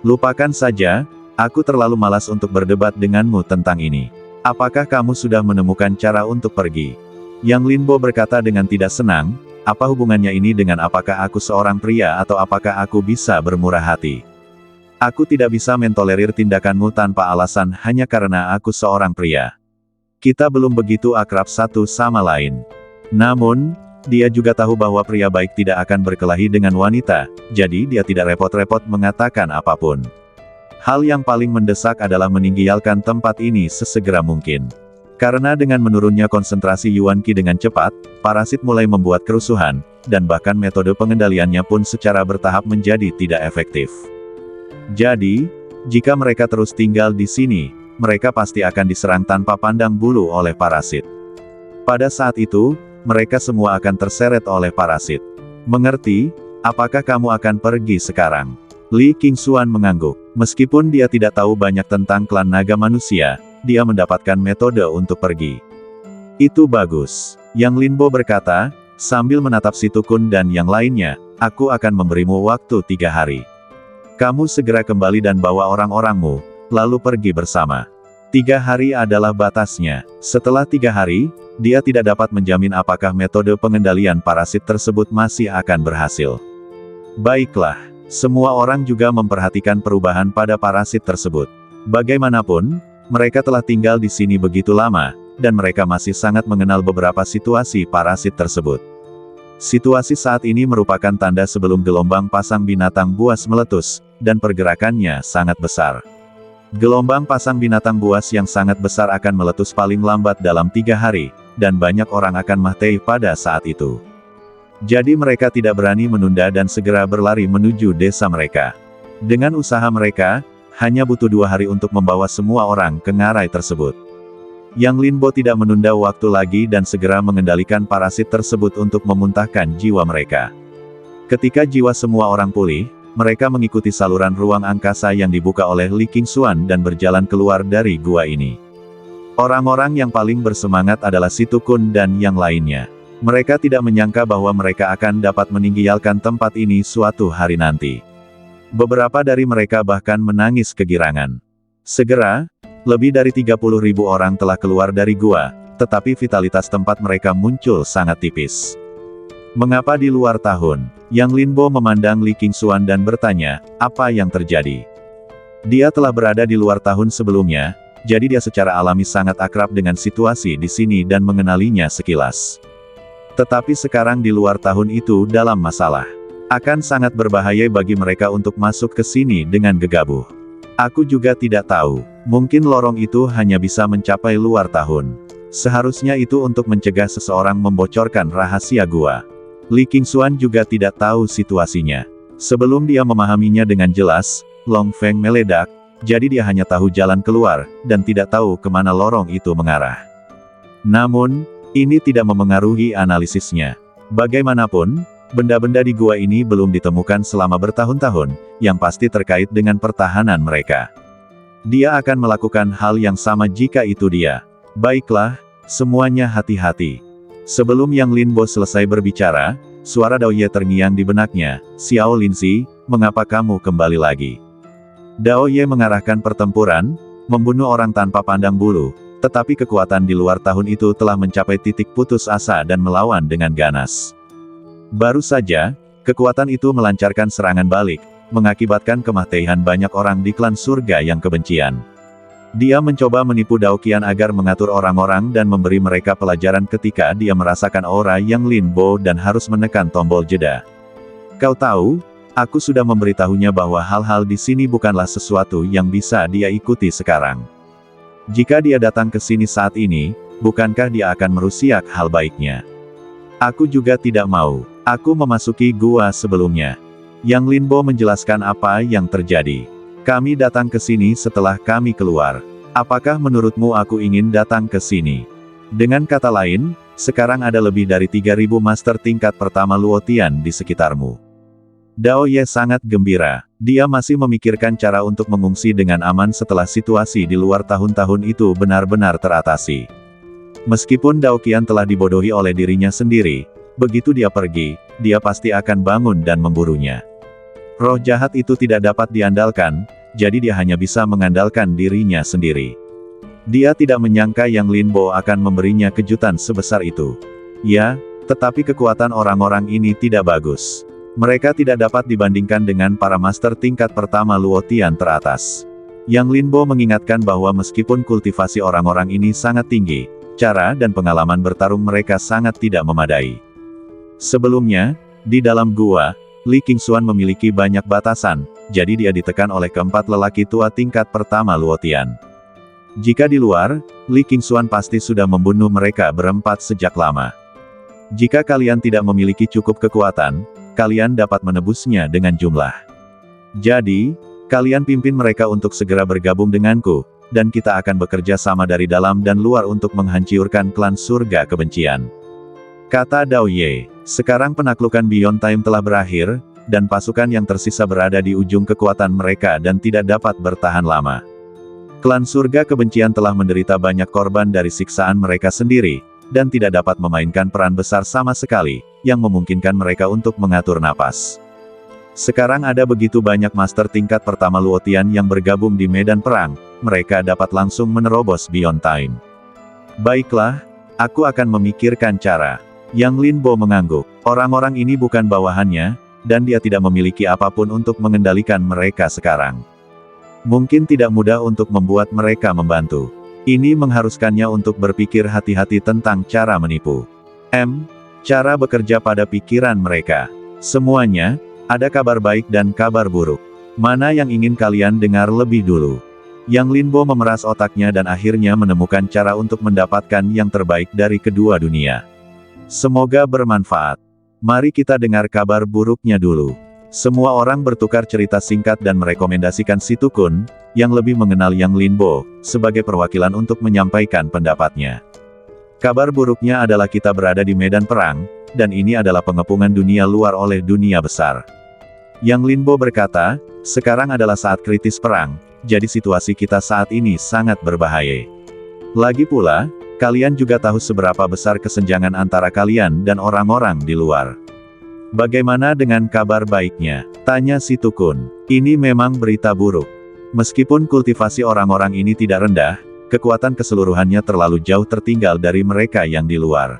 Lupakan saja, aku terlalu malas untuk berdebat denganmu tentang ini. Apakah kamu sudah menemukan cara untuk pergi? Yang Linbo berkata dengan tidak senang, apa hubungannya ini dengan apakah aku seorang pria atau apakah aku bisa bermurah hati? Aku tidak bisa mentolerir tindakanmu tanpa alasan hanya karena aku seorang pria. Kita belum begitu akrab satu sama lain. Namun, dia juga tahu bahwa pria baik tidak akan berkelahi dengan wanita, jadi dia tidak repot-repot mengatakan apapun. Hal yang paling mendesak adalah meninggalkan tempat ini sesegera mungkin. Karena dengan menurunnya konsentrasi Yuan Qi dengan cepat, parasit mulai membuat kerusuhan, dan bahkan metode pengendaliannya pun secara bertahap menjadi tidak efektif. Jadi, jika mereka terus tinggal di sini, mereka pasti akan diserang tanpa pandang bulu oleh parasit. Pada saat itu, mereka semua akan terseret oleh parasit. Mengerti? Apakah kamu akan pergi sekarang? Li Qingxuan mengangguk. Meskipun dia tidak tahu banyak tentang klan naga manusia, dia mendapatkan metode untuk pergi. Itu bagus. Yang Linbo berkata, sambil menatap Si Tukun dan yang lainnya, aku akan memberimu waktu 3 hari. Kamu segera kembali dan bawa orang-orangmu, lalu pergi bersama. 3 hari adalah batasnya. Setelah 3 hari, dia tidak dapat menjamin apakah metode pengendalian parasit tersebut masih akan berhasil. Baiklah, semua orang juga memperhatikan perubahan pada parasit tersebut. Bagaimanapun, mereka telah tinggal di sini begitu lama, dan mereka masih sangat mengenal beberapa situasi parasit tersebut. Situasi saat ini merupakan tanda sebelum gelombang pasang binatang buas meletus, dan pergerakannya sangat besar. Gelombang pasang binatang buas yang sangat besar akan meletus paling lambat dalam 3 hari, dan banyak orang akan mati pada saat itu. Jadi mereka tidak berani menunda dan segera berlari menuju desa mereka. Dengan usaha mereka, hanya butuh 2 hari untuk membawa semua orang ke ngarai tersebut. Yang Lin Bo tidak menunda waktu lagi dan segera mengendalikan parasit tersebut untuk memuntahkan jiwa mereka. Ketika jiwa semua orang pulih, mereka mengikuti saluran ruang angkasa yang dibuka oleh Li Qingshuan dan berjalan keluar dari gua ini. Orang-orang yang paling bersemangat adalah Si Tukun dan yang lainnya. Mereka tidak menyangka bahwa mereka akan dapat meninggalkan tempat ini suatu hari nanti. Beberapa dari mereka bahkan menangis kegirangan. Segera, lebih dari 30.000 orang telah keluar dari gua, tetapi vitalitas tempat mereka muncul sangat tipis. Mengapa di luar tahun? Yang Lin Bo memandang Li Qingshuan dan bertanya, apa yang terjadi? Dia telah berada di luar tahun sebelumnya, jadi dia secara alami sangat akrab dengan situasi di sini dan mengenalinya sekilas. Tetapi sekarang di luar tahun itu dalam masalah. Akan sangat berbahaya bagi mereka untuk masuk ke sini dengan gegabah. Aku juga tidak tahu, mungkin lorong itu hanya bisa mencapai luar tahun. Seharusnya itu untuk mencegah seseorang membocorkan rahasia gua. Li Qingshuan juga tidak tahu situasinya. Sebelum dia memahaminya dengan jelas, Long Feng meledak, jadi dia hanya tahu jalan keluar, dan tidak tahu kemana lorong itu mengarah. Namun, ini tidak memengaruhi analisisnya. Bagaimanapun, benda-benda di gua ini belum ditemukan selama bertahun-tahun, yang pasti terkait dengan pertahanan mereka. Dia akan melakukan hal yang sama jika itu dia. Baiklah, semuanya hati-hati. Sebelum Yang Lin Bo selesai berbicara, suara Dao Ye terngiang di benaknya, Xiao Linzi, mengapa kamu kembali lagi? Dao Ye mengarahkan pertempuran, membunuh orang tanpa pandang bulu. Tetapi kekuatan di luar tahun itu telah mencapai titik putus asa dan melawan dengan ganas. Baru saja, kekuatan itu melancarkan serangan balik, mengakibatkan kematian banyak orang di klan surga yang kebencian. Dia mencoba menipu Dao Qian agar mengatur orang-orang dan memberi mereka pelajaran ketika dia merasakan aura Yang Lin Bo dan harus menekan tombol jeda. Kau tahu, aku sudah memberitahunya bahwa hal-hal di sini bukanlah sesuatu yang bisa dia ikuti sekarang. Jika dia datang ke sini saat ini, bukankah dia akan merusak hal baiknya? Aku juga tidak mau. Aku memasuki gua sebelumnya. Yang Lin Bo menjelaskan apa yang terjadi. Kami datang ke sini setelah kami keluar. Apakah menurutmu aku ingin datang ke sini? Dengan kata lain, sekarang ada lebih dari 3.000 master tingkat pertama Luotian di sekitarmu. Dao Ye sangat gembira. Dia masih memikirkan cara untuk mengungsi dengan aman setelah situasi di luar tahun-tahun itu benar-benar teratasi. Meskipun Dao Qian telah dibodohi oleh dirinya sendiri, begitu dia pergi, dia pasti akan bangun dan memburunya. Roh jahat itu tidak dapat diandalkan, jadi dia hanya bisa mengandalkan dirinya sendiri. Dia tidak menyangka Yang Lin Bo akan memberinya kejutan sebesar itu. Ya, tetapi kekuatan orang-orang ini tidak bagus. Mereka tidak dapat dibandingkan dengan para master tingkat pertama Luotian teratas. Yang Lin Bo mengingatkan bahwa meskipun kultivasi orang-orang ini sangat tinggi, cara dan pengalaman bertarung mereka sangat tidak memadai. Sebelumnya, di dalam gua, Li Qingshuan memiliki banyak batasan, jadi dia ditekan oleh keempat lelaki tua tingkat pertama Luotian. Jika di luar, Li Qingshuan pasti sudah membunuh mereka berempat sejak lama. Jika kalian tidak memiliki cukup kekuatan, kalian dapat menebusnya dengan jumlah. Jadi, kalian pimpin mereka untuk segera bergabung denganku, dan kita akan bekerja sama dari dalam dan luar untuk menghancurkan klan surga kebencian. Kata Dao Ye, sekarang penaklukan Beyond Time telah berakhir, dan pasukan yang tersisa berada di ujung kekuatan mereka dan tidak dapat bertahan lama. Klan surga kebencian telah menderita banyak korban dari siksaan mereka sendiri, dan tidak dapat memainkan peran besar sama sekali, yang memungkinkan mereka untuk mengatur napas. Sekarang ada begitu banyak master tingkat pertama Luotian yang bergabung di medan perang, mereka dapat langsung menerobos Beyond Time. Baiklah, aku akan memikirkan cara. Yang Lin Bo mengangguk. Orang-orang ini bukan bawahannya, dan dia tidak memiliki apapun untuk mengendalikan mereka sekarang. Mungkin tidak mudah untuk membuat mereka membantu. Ini mengharuskannya untuk berpikir hati-hati tentang cara menipu. Cara bekerja pada pikiran mereka. Semuanya, ada kabar baik dan kabar buruk. Mana yang ingin kalian dengar lebih dulu? Yang Linbo memeras otaknya dan akhirnya menemukan cara untuk mendapatkan yang terbaik dari kedua dunia. Semoga bermanfaat. Mari kita dengar kabar buruknya dulu. Semua orang bertukar cerita singkat dan merekomendasikan Si Tukun, yang lebih mengenal Yang Linbo, sebagai perwakilan untuk menyampaikan pendapatnya. Kabar buruknya adalah kita berada di medan perang, dan ini adalah pengepungan dunia luar oleh dunia besar. Yang Linbo berkata, sekarang adalah saat kritis perang, jadi situasi kita saat ini sangat berbahaya. Lagi pula, kalian juga tahu seberapa besar kesenjangan antara kalian dan orang-orang di luar. Bagaimana dengan kabar baiknya? Tanya Si Tukun. Ini memang berita buruk. Meskipun kultivasi orang-orang ini tidak rendah, kekuatan keseluruhannya terlalu jauh tertinggal dari mereka yang di luar.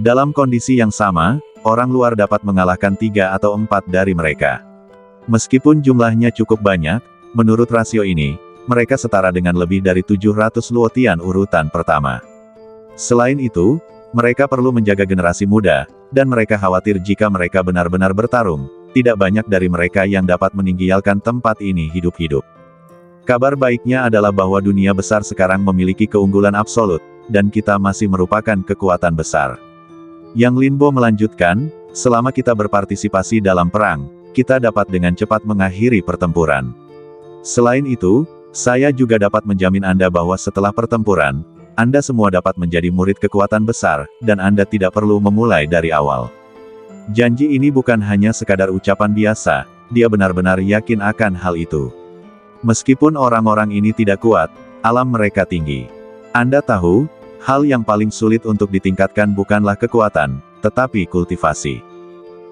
Dalam kondisi yang sama, orang luar dapat mengalahkan 3 atau 4 dari mereka. Meskipun jumlahnya cukup banyak, menurut rasio ini, mereka setara dengan lebih dari 700 luotian urutan pertama. Selain itu, mereka perlu menjaga generasi muda, dan mereka khawatir jika mereka benar-benar bertarung, tidak banyak dari mereka yang dapat meninggalkan tempat ini hidup-hidup. Kabar baiknya adalah bahwa dunia besar sekarang memiliki keunggulan absolut, dan kita masih merupakan kekuatan besar. Yang Linbo melanjutkan, selama kita berpartisipasi dalam perang, kita dapat dengan cepat mengakhiri pertempuran. Selain itu, saya juga dapat menjamin Anda bahwa setelah pertempuran, Anda semua dapat menjadi murid kekuatan besar, dan Anda tidak perlu memulai dari awal. Janji ini bukan hanya sekadar ucapan biasa, dia benar-benar yakin akan hal itu. Meskipun orang-orang ini tidak kuat, alam mereka tinggi. Anda tahu, hal yang paling sulit untuk ditingkatkan bukanlah kekuatan, tetapi kultivasi.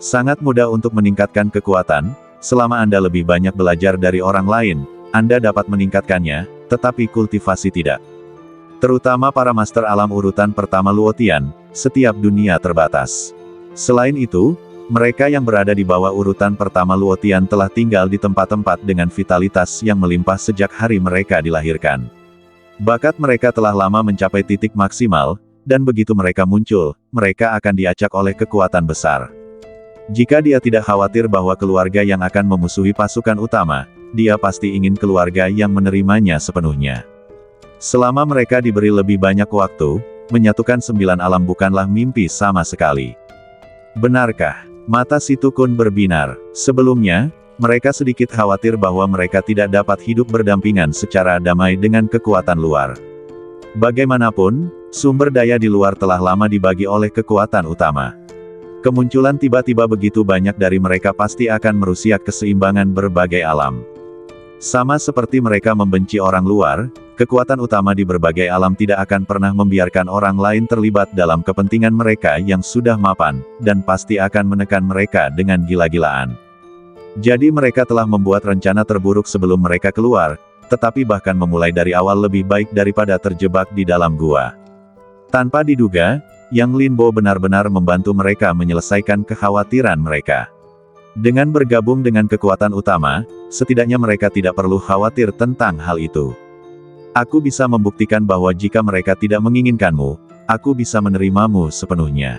Sangat mudah untuk meningkatkan kekuatan, selama Anda lebih banyak belajar dari orang lain, Anda dapat meningkatkannya, tetapi kultivasi tidak. Terutama para master alam urutan pertama Luotian, setiap dunia terbatas. Selain itu, mereka yang berada di bawah urutan pertama Luotian telah tinggal di tempat-tempat dengan vitalitas yang melimpah sejak hari mereka dilahirkan. Bakat mereka telah lama mencapai titik maksimal, dan begitu mereka muncul, mereka akan diacak oleh kekuatan besar. Jika dia tidak khawatir bahwa keluarga yang akan memusuhi pasukan utama, dia pasti ingin keluarga yang menerimanya sepenuhnya. Selama mereka diberi lebih banyak waktu, menyatukan 9 alam bukanlah mimpi sama sekali. Benarkah? Mata Si Tukun berbinar. Sebelumnya, mereka sedikit khawatir bahwa mereka tidak dapat hidup berdampingan secara damai dengan kekuatan luar. Bagaimanapun, sumber daya di luar telah lama dibagi oleh kekuatan utama. Kemunculan tiba-tiba begitu banyak dari mereka pasti akan merusak keseimbangan berbagai alam. Sama seperti mereka membenci orang luar, kekuatan utama di berbagai alam tidak akan pernah membiarkan orang lain terlibat dalam kepentingan mereka yang sudah mapan, dan pasti akan menekan mereka dengan gila-gilaan. Jadi mereka telah membuat rencana terburuk sebelum mereka keluar, tetapi bahkan memulai dari awal lebih baik daripada terjebak di dalam gua. Tanpa diduga, Yang Linbo benar-benar membantu mereka menyelesaikan kekhawatiran mereka. Dengan bergabung dengan kekuatan utama, setidaknya mereka tidak perlu khawatir tentang hal itu. Aku bisa membuktikan bahwa jika mereka tidak menginginkanmu, aku bisa menerimamu sepenuhnya.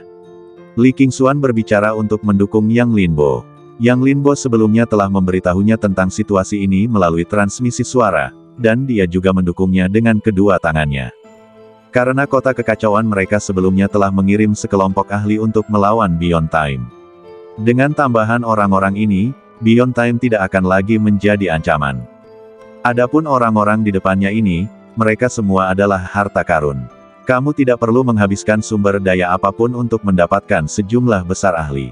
Li Qingxuan berbicara untuk mendukung Yang Linbo. Yang Linbo sebelumnya telah memberitahunya tentang situasi ini melalui transmisi suara, dan dia juga mendukungnya dengan kedua tangannya. Karena kota kekacauan mereka sebelumnya telah mengirim sekelompok ahli untuk melawan Beyond Time. Dengan tambahan orang-orang ini, Beyond Time tidak akan lagi menjadi ancaman. Adapun orang-orang di depannya ini, mereka semua adalah harta karun. Kamu tidak perlu menghabiskan sumber daya apapun untuk mendapatkan sejumlah besar ahli.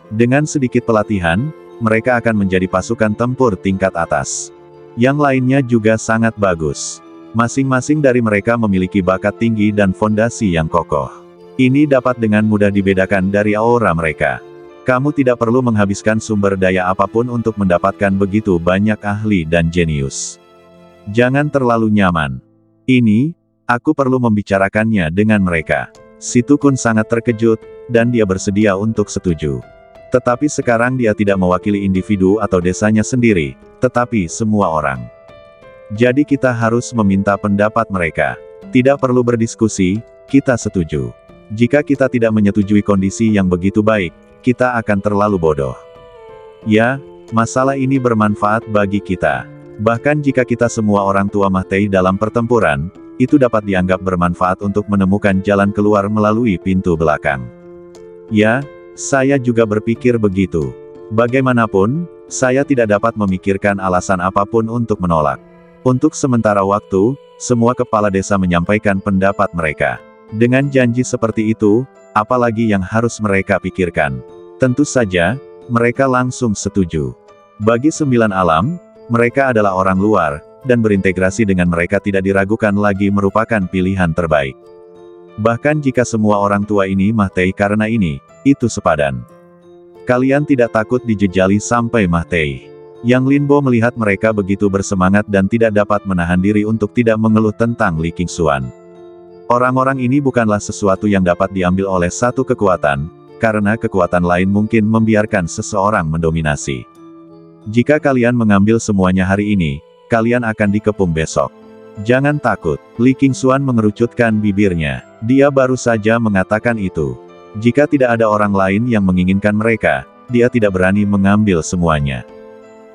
Dengan sedikit pelatihan, mereka akan menjadi pasukan tempur tingkat atas. Yang lainnya juga sangat bagus. Masing-masing dari mereka memiliki bakat tinggi dan fondasi yang kokoh. Ini dapat dengan mudah dibedakan dari aura mereka. Kamu tidak perlu menghabiskan sumber daya apapun untuk mendapatkan begitu banyak ahli dan jenius. Jangan terlalu nyaman. Ini, aku perlu membicarakannya dengan mereka. Si Tukun sangat terkejut, dan dia bersedia untuk setuju. Tetapi sekarang dia tidak mewakili individu atau desanya sendiri, tetapi semua orang. Jadi kita harus meminta pendapat mereka. Tidak perlu berdiskusi, kita setuju. Jika kita tidak menyetujui kondisi yang begitu baik, kita akan terlalu bodoh. Ya, masalah ini bermanfaat bagi kita. Bahkan jika kita semua orang tua Mahtei dalam pertempuran, itu dapat dianggap bermanfaat untuk menemukan jalan keluar melalui pintu belakang. Ya, saya juga berpikir begitu. Bagaimanapun, saya tidak dapat memikirkan alasan apapun untuk menolak. Untuk sementara waktu, semua kepala desa menyampaikan pendapat mereka. Dengan janji seperti itu, apalagi yang harus mereka pikirkan? Tentu saja, mereka langsung setuju. Bagi 9 alam, mereka adalah orang luar, dan berintegrasi dengan mereka tidak diragukan lagi merupakan pilihan terbaik. Bahkan jika semua orang tua ini Mahtei karena ini, itu sepadan. Kalian tidak takut dijejali sampai Mahtei. Yang Linbo melihat mereka begitu bersemangat dan tidak dapat menahan diri untuk tidak mengeluh tentang Li Qingxuan. Orang-orang ini bukanlah sesuatu yang dapat diambil oleh satu kekuatan, karena kekuatan lain mungkin membiarkan seseorang mendominasi. Jika kalian mengambil semuanya hari ini, kalian akan dikepung besok. Jangan takut. Li Qingxuan mengerucutkan bibirnya. Dia baru saja mengatakan itu. Jika tidak ada orang lain yang menginginkan mereka, dia tidak berani mengambil semuanya.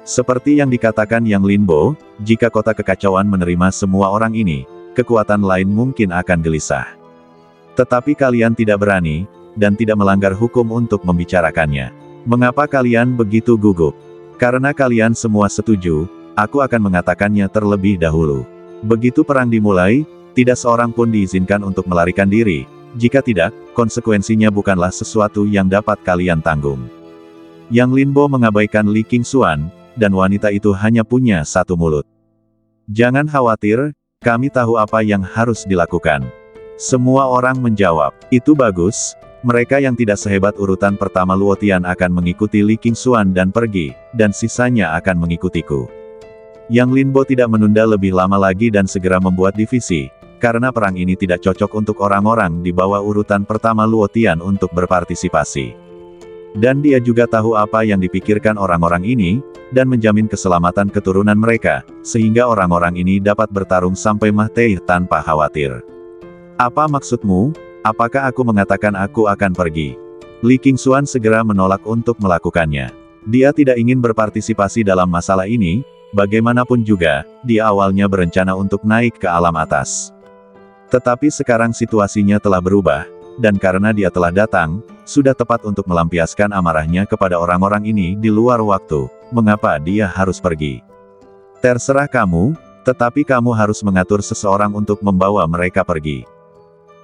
Seperti yang dikatakan Yang Linbo, jika kota kekacauan menerima semua orang ini, kekuatan lain mungkin akan gelisah. Tetapi kalian tidak berani, dan tidak melanggar hukum untuk membicarakannya. Mengapa kalian begitu gugup? Karena kalian semua setuju, aku akan mengatakannya terlebih dahulu. Begitu perang dimulai, tidak seorang pun diizinkan untuk melarikan diri. Jika tidak, konsekuensinya bukanlah sesuatu yang dapat kalian tanggung. Yang Linbo mengabaikan Li Qingxuan, dan wanita itu hanya punya satu mulut. Jangan khawatir, kami tahu apa yang harus dilakukan. Semua orang menjawab, itu bagus. Mereka yang tidak sehebat urutan pertama Luotian akan mengikuti Li Qingxuan dan pergi, dan sisanya akan mengikutiku. Yang Linbo tidak menunda lebih lama lagi dan segera membuat divisi, karena perang ini tidak cocok untuk orang-orang di bawah urutan pertama Luotian untuk berpartisipasi. Dan dia juga tahu apa yang dipikirkan orang-orang ini, dan menjamin keselamatan keturunan mereka, sehingga orang-orang ini dapat bertarung sampai Mahtei tanpa khawatir. Apa maksudmu? Apakah aku mengatakan aku akan pergi? Li Qingxuan segera menolak untuk melakukannya. Dia tidak ingin berpartisipasi dalam masalah ini, bagaimanapun juga, dia awalnya berencana untuk naik ke alam atas. Tetapi sekarang situasinya telah berubah, dan karena dia telah datang, sudah tepat untuk melampiaskan amarahnya kepada orang-orang ini di luar waktu. Mengapa dia harus pergi? Terserah kamu, tetapi kamu harus mengatur seseorang untuk membawa mereka pergi.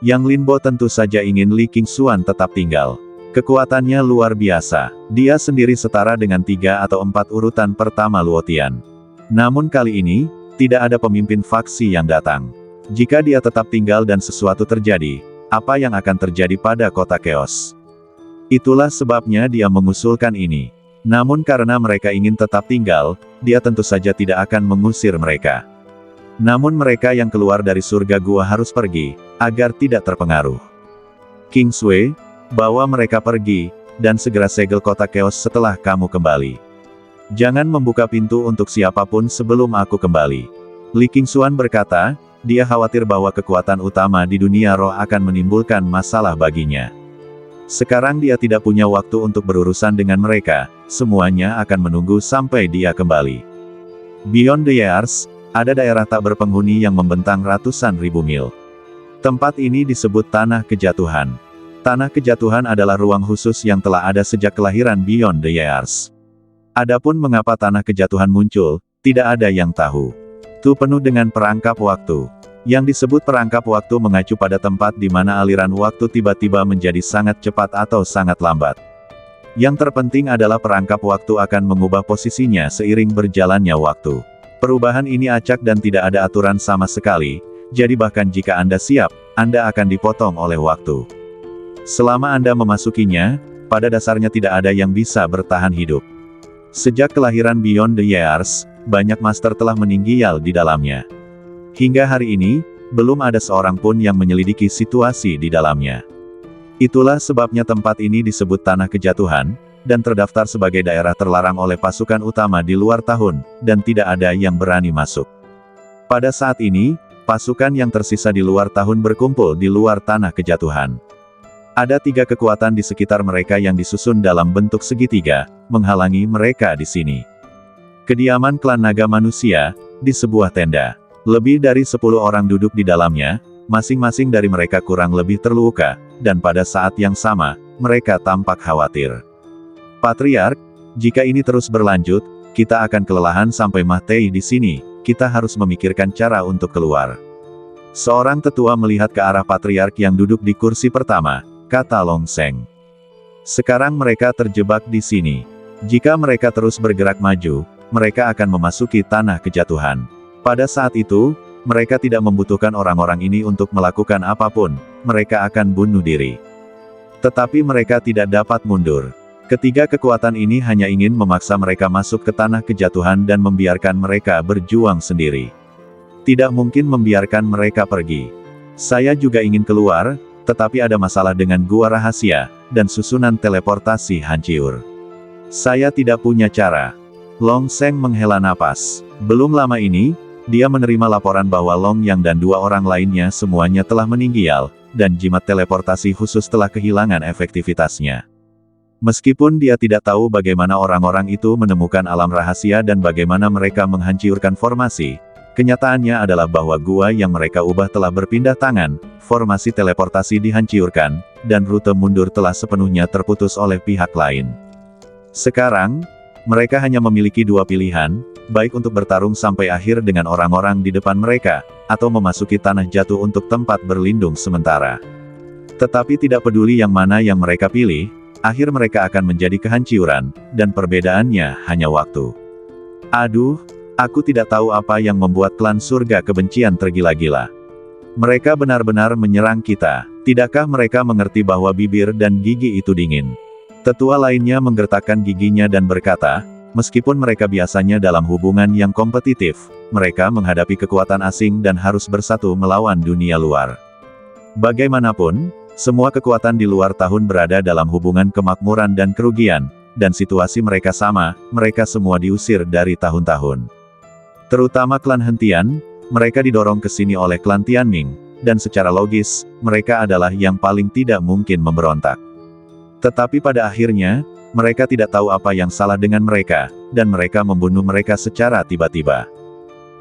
Yang Linbo tentu saja ingin Li Qingxuan tetap tinggal. Kekuatannya luar biasa. Dia sendiri setara dengan 3 atau 4 urutan pertama Luotian. Namun kali ini, tidak ada pemimpin faksi yang datang. Jika dia tetap tinggal dan sesuatu terjadi, apa yang akan terjadi pada kota Chaos? Itulah sebabnya dia mengusulkan ini. Namun karena mereka ingin tetap tinggal, dia tentu saja tidak akan mengusir mereka. Namun mereka yang keluar dari surga gua harus pergi, agar tidak terpengaruh. King Sui, bawa mereka pergi, dan segera segel kota Chaos setelah kamu kembali. Jangan membuka pintu untuk siapapun sebelum aku kembali. Li Qingxuan berkata, dia khawatir bahwa kekuatan utama di dunia roh akan menimbulkan masalah baginya. Sekarang dia tidak punya waktu untuk berurusan dengan mereka, semuanya akan menunggu sampai dia kembali. Beyond the Years, ada daerah tak berpenghuni yang membentang ratusan ribu mil. Tempat ini disebut Tanah Kejatuhan. Tanah Kejatuhan adalah ruang khusus yang telah ada sejak kelahiran Beyond the Years. Adapun mengapa Tanah Kejatuhan muncul, tidak ada yang tahu. Itu penuh dengan perangkap waktu. Yang disebut perangkap waktu mengacu pada tempat di mana aliran waktu tiba-tiba menjadi sangat cepat atau sangat lambat. Yang terpenting adalah perangkap waktu akan mengubah posisinya seiring berjalannya waktu. Perubahan ini acak dan tidak ada aturan sama sekali, jadi bahkan jika Anda siap, Anda akan dipotong oleh waktu. Selama Anda memasukinya, pada dasarnya tidak ada yang bisa bertahan hidup. Sejak kelahiran Beyond the Years, banyak master telah meninggal di dalamnya. Hingga hari ini, belum ada seorang pun yang menyelidiki situasi di dalamnya. Itulah sebabnya tempat ini disebut Tanah Kejatuhan, dan terdaftar sebagai daerah terlarang oleh pasukan utama di luar tahun, dan tidak ada yang berani masuk. Pada saat ini, pasukan yang tersisa di luar tahun berkumpul di luar tanah kejatuhan. Ada 3 kekuatan di sekitar mereka yang disusun dalam bentuk segitiga, menghalangi mereka di sini. Kediaman klan naga manusia, di sebuah tenda. Lebih dari 10 orang duduk di dalamnya, masing-masing dari mereka kurang lebih terluka, dan pada saat yang sama, mereka tampak khawatir. Patriark, jika ini terus berlanjut, kita akan kelelahan sampai mati di sini, kita harus memikirkan cara untuk keluar. Seorang tetua melihat ke arah Patriark yang duduk di kursi pertama, kata Long Seng. Sekarang mereka terjebak di sini. Jika mereka terus bergerak maju, mereka akan memasuki tanah kejatuhan. Pada saat itu, mereka tidak membutuhkan orang-orang ini untuk melakukan apapun, mereka akan bunuh diri. Tetapi mereka tidak dapat mundur. Ketiga kekuatan ini hanya ingin memaksa mereka masuk ke tanah kejatuhan dan membiarkan mereka berjuang sendiri. Tidak mungkin membiarkan mereka pergi. Saya juga ingin keluar, tetapi ada masalah dengan gua rahasia, dan susunan teleportasi hancur. Saya tidak punya cara. Long Seng menghela napas. Belum lama ini, dia menerima laporan bahwa Long Yang dan 2 orang lainnya semuanya telah meninggal, dan jimat teleportasi khusus telah kehilangan efektivitasnya. Meskipun dia tidak tahu bagaimana orang-orang itu menemukan alam rahasia dan bagaimana mereka menghancurkan formasi, kenyataannya adalah bahwa gua yang mereka ubah telah berpindah tangan, formasi teleportasi dihancurkan, dan rute mundur telah sepenuhnya terputus oleh pihak lain. Sekarang, mereka hanya memiliki 2 pilihan, baik untuk bertarung sampai akhir dengan orang-orang di depan mereka, atau memasuki tanah jatuh untuk tempat berlindung sementara. Tetapi tidak peduli yang mana yang mereka pilih, akhir mereka akan menjadi kehancuran, dan perbedaannya hanya waktu. Aduh, aku tidak tahu apa yang membuat klan surga kebencian tergila-gila. Mereka benar-benar menyerang kita. Tidakkah mereka mengerti bahwa bibir dan gigi itu dingin? Tetua lainnya menggertakkan giginya dan berkata, meskipun mereka biasanya dalam hubungan yang kompetitif, mereka menghadapi kekuatan asing dan harus bersatu melawan dunia luar. Bagaimanapun, semua kekuatan di luar tahun berada dalam hubungan kemakmuran dan kerugian, dan situasi mereka sama, mereka semua diusir dari tahun-tahun. Terutama klan Hentian, mereka didorong ke sini oleh klan Tianming, dan secara logis, mereka adalah yang paling tidak mungkin memberontak. Tetapi pada akhirnya, mereka tidak tahu apa yang salah dengan mereka, dan mereka membunuh mereka secara tiba-tiba.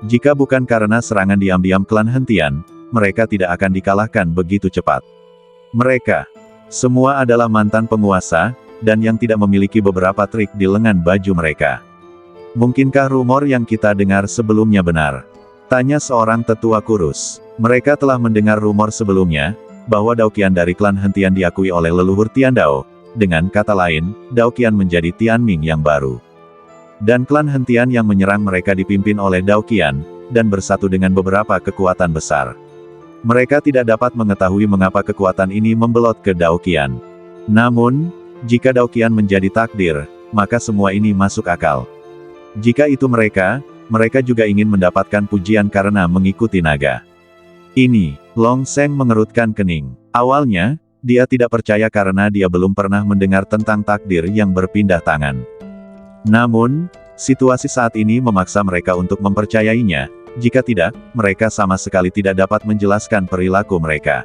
Jika bukan karena serangan diam-diam klan Hentian, mereka tidak akan dikalahkan begitu cepat. Mereka semua adalah mantan penguasa, dan yang tidak memiliki beberapa trik di lengan baju mereka. Mungkinkah rumor yang kita dengar sebelumnya benar? Tanya seorang tetua kurus. Mereka telah mendengar rumor sebelumnya, bahwa Daoqian dari klan Hentian diakui oleh leluhur Tiandao. Dengan kata lain, Daoqian menjadi Tianming yang baru. Dan klan Hentian yang menyerang mereka dipimpin oleh Daoqian, dan bersatu dengan beberapa kekuatan besar. Mereka tidak dapat mengetahui mengapa kekuatan ini membelot ke Daoqian. Namun, jika Daoqian menjadi takdir, maka semua ini masuk akal. Jika itu mereka juga ingin mendapatkan pujian karena mengikuti naga. Ini, Long Seng mengerutkan kening. Awalnya, dia tidak percaya karena dia belum pernah mendengar tentang takdir yang berpindah tangan. Namun, situasi saat ini memaksa mereka untuk mempercayainya, jika tidak, mereka sama sekali tidak dapat menjelaskan perilaku mereka.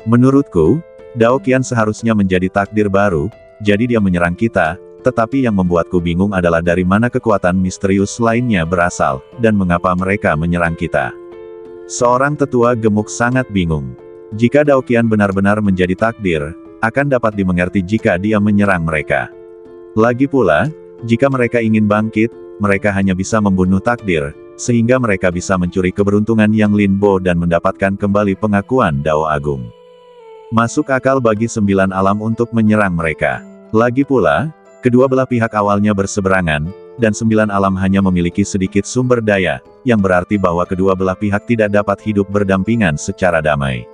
Menurutku, Daoqian seharusnya menjadi takdir baru, jadi dia menyerang kita, tetapi yang membuatku bingung adalah dari mana kekuatan misterius lainnya berasal, dan mengapa mereka menyerang kita. Seorang tetua gemuk sangat bingung. Jika Daoqian benar-benar menjadi takdir, akan dapat dimengerti jika dia menyerang mereka. Lagi pula, jika mereka ingin bangkit, mereka hanya bisa membunuh takdir, sehingga mereka bisa mencuri keberuntungan yang Linbo dan mendapatkan kembali pengakuan Dao Agung. Masuk akal bagi 9 alam untuk menyerang mereka. Lagi pula, kedua belah pihak awalnya berseberangan, dan 9 alam hanya memiliki sedikit sumber daya, yang berarti bahwa kedua belah pihak tidak dapat hidup berdampingan secara damai.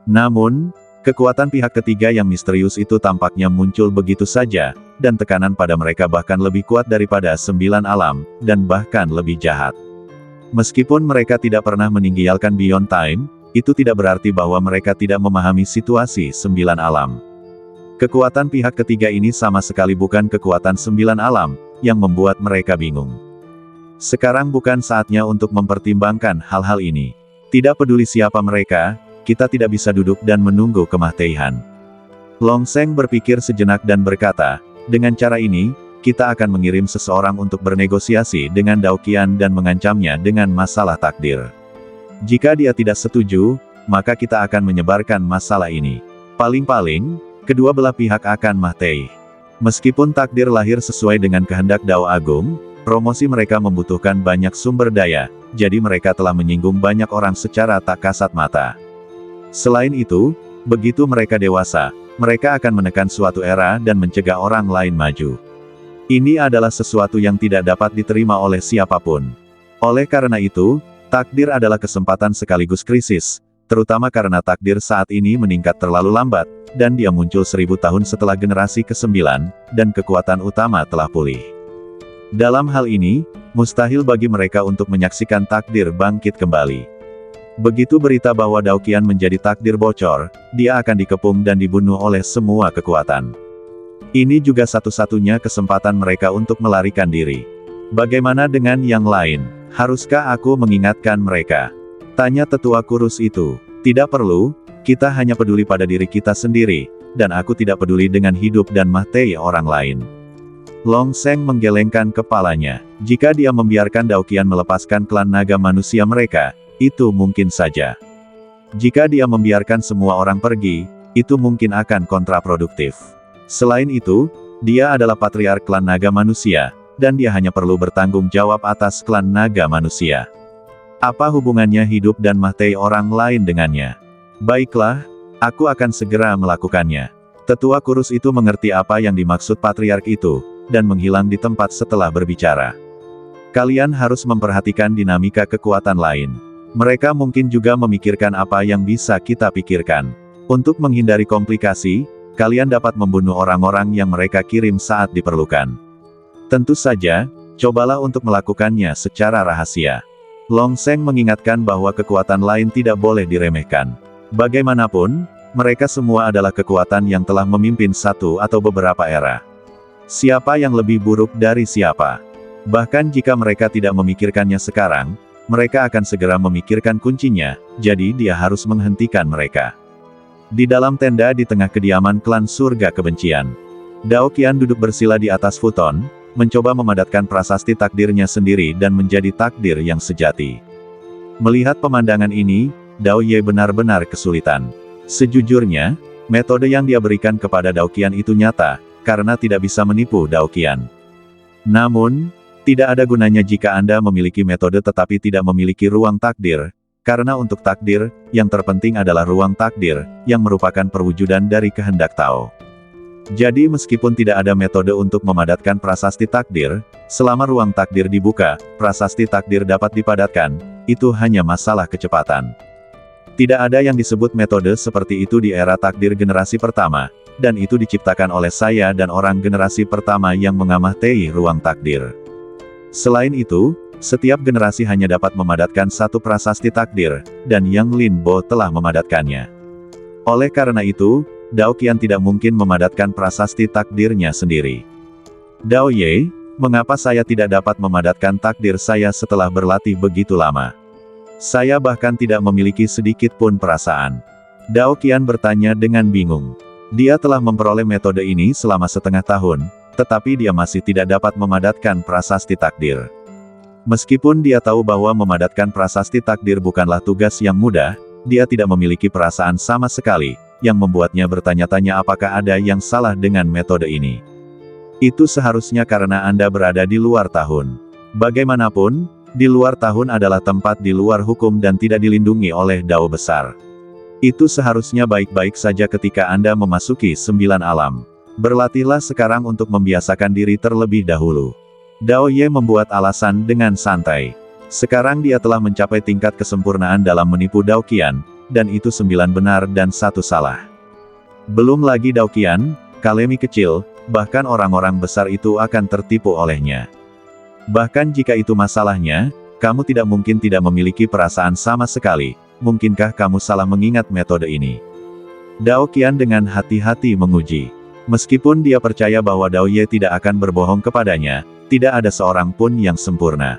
Namun, kekuatan pihak ketiga yang misterius itu tampaknya muncul begitu saja, dan tekanan pada mereka bahkan lebih kuat daripada 9 alam, dan bahkan lebih jahat. Meskipun mereka tidak pernah meninggalkan Beyond Time, itu tidak berarti bahwa mereka tidak memahami situasi 9 alam. Kekuatan pihak ketiga ini sama sekali bukan kekuatan 9 alam, yang membuat mereka bingung. Sekarang bukan saatnya untuk mempertimbangkan hal-hal ini. Tidak peduli siapa mereka, kita tidak bisa duduk dan menunggu kematian. Long Zeng berpikir sejenak dan berkata, dengan cara ini, kita akan mengirim seseorang untuk bernegosiasi dengan Dao Qian dan mengancamnya dengan masalah takdir. Jika dia tidak setuju, maka kita akan menyebarkan masalah ini. Paling-paling, kedua belah pihak akan mati. Meskipun takdir lahir sesuai dengan kehendak Dao Agung, promosi mereka membutuhkan banyak sumber daya, jadi mereka telah menyinggung banyak orang secara tak kasat mata. Selain itu, begitu mereka dewasa, mereka akan menekan suatu era dan mencegah orang lain maju. Ini adalah sesuatu yang tidak dapat diterima oleh siapapun. Oleh karena itu, takdir adalah kesempatan sekaligus krisis, terutama karena takdir saat ini meningkat terlalu lambat, dan dia muncul 1000 tahun setelah generasi ke-9, dan kekuatan utama telah pulih. Dalam hal ini, mustahil bagi mereka untuk menyaksikan takdir bangkit kembali. Begitu berita bahwa Dao Qian menjadi takdir bocor, dia akan dikepung dan dibunuh oleh semua kekuatan. Ini juga satu-satunya kesempatan mereka untuk melarikan diri. Bagaimana dengan yang lain? Haruskah aku mengingatkan mereka? Tanya tetua kurus itu. Tidak perlu, kita hanya peduli pada diri kita sendiri, dan aku tidak peduli dengan hidup dan mati orang lain. Long Zeng menggelengkan kepalanya. Jika dia membiarkan Dao Qian melepaskan klan naga manusia mereka, itu mungkin saja. Jika dia membiarkan semua orang pergi, itu mungkin akan kontraproduktif. Selain itu, dia adalah patriark klan naga manusia, dan dia hanya perlu bertanggung jawab atas klan naga manusia. Apa hubungannya hidup dan mati orang lain dengannya? Baiklah, aku akan segera melakukannya. Tetua kurus itu mengerti apa yang dimaksud patriark itu, dan menghilang di tempat setelah berbicara. Kalian harus memperhatikan dinamika kekuatan lain. Mereka mungkin juga memikirkan apa yang bisa kita pikirkan. Untuk menghindari komplikasi, kalian dapat membunuh orang-orang yang mereka kirim saat diperlukan. Tentu saja, cobalah untuk melakukannya secara rahasia. Long Zeng mengingatkan bahwa kekuatan lain tidak boleh diremehkan. Bagaimanapun, mereka semua adalah kekuatan yang telah memimpin satu atau beberapa era. Siapa yang lebih buruk dari siapa? Bahkan jika mereka tidak memikirkannya sekarang, mereka akan segera memikirkan kuncinya, jadi dia harus menghentikan mereka. Di dalam tenda di tengah kediaman klan surga kebencian, Dao Qian duduk bersila di atas futon, mencoba memadatkan prasasti takdirnya sendiri dan menjadi takdir yang sejati. Melihat pemandangan ini, Dao Ye benar-benar kesulitan. Sejujurnya, metode yang dia berikan kepada Dao Qian itu nyata, karena tidak bisa menipu Dao Qian. Namun, tidak ada gunanya jika Anda memiliki metode tetapi tidak memiliki ruang takdir, karena untuk takdir, yang terpenting adalah ruang takdir, yang merupakan perwujudan dari kehendak Tao. Jadi meskipun tidak ada metode untuk memadatkan prasasti takdir, selama ruang takdir dibuka, prasasti takdir dapat dipadatkan, itu hanya masalah kecepatan. Tidak ada yang disebut metode seperti itu di era takdir generasi pertama, dan itu diciptakan oleh saya dan orang generasi pertama yang mengamati ruang takdir. Selain itu, setiap generasi hanya dapat memadatkan satu prasasti takdir, dan Yang Lin Bo telah memadatkannya. Oleh karena itu, Dao Qian tidak mungkin memadatkan prasasti takdirnya sendiri. Dao Ye, mengapa saya tidak dapat memadatkan takdir saya setelah berlatih begitu lama? Saya bahkan tidak memiliki sedikit pun perasaan. Dao Qian bertanya dengan bingung. Dia telah memperoleh metode ini selama setengah tahun, tetapi dia masih tidak dapat memadatkan prasasti takdir. Meskipun dia tahu bahwa memadatkan prasasti takdir bukanlah tugas yang mudah, dia tidak memiliki perasaan sama sekali, yang membuatnya bertanya-tanya apakah ada yang salah dengan metode ini. Itu seharusnya karena Anda berada di luar tahun. Bagaimanapun, di luar tahun adalah tempat di luar hukum dan tidak dilindungi oleh Dao besar. Itu seharusnya baik-baik saja ketika Anda memasuki 9 alam. Berlatihlah sekarang untuk membiasakan diri terlebih dahulu. Dao Ye membuat alasan dengan santai. Sekarang dia telah mencapai tingkat kesempurnaan dalam menipu Dao Qian, dan itu 9 benar dan 1 salah. Belum lagi Dao Qian, Kalemi kecil, bahkan orang-orang besar itu akan tertipu olehnya. Bahkan jika itu masalahnya, kamu tidak mungkin tidak memiliki perasaan sama sekali. Mungkinkah kamu salah mengingat metode ini? Dao Qian dengan hati-hati menguji. Meskipun dia percaya bahwa Dao Ye tidak akan berbohong kepadanya, tidak ada seorang pun yang sempurna.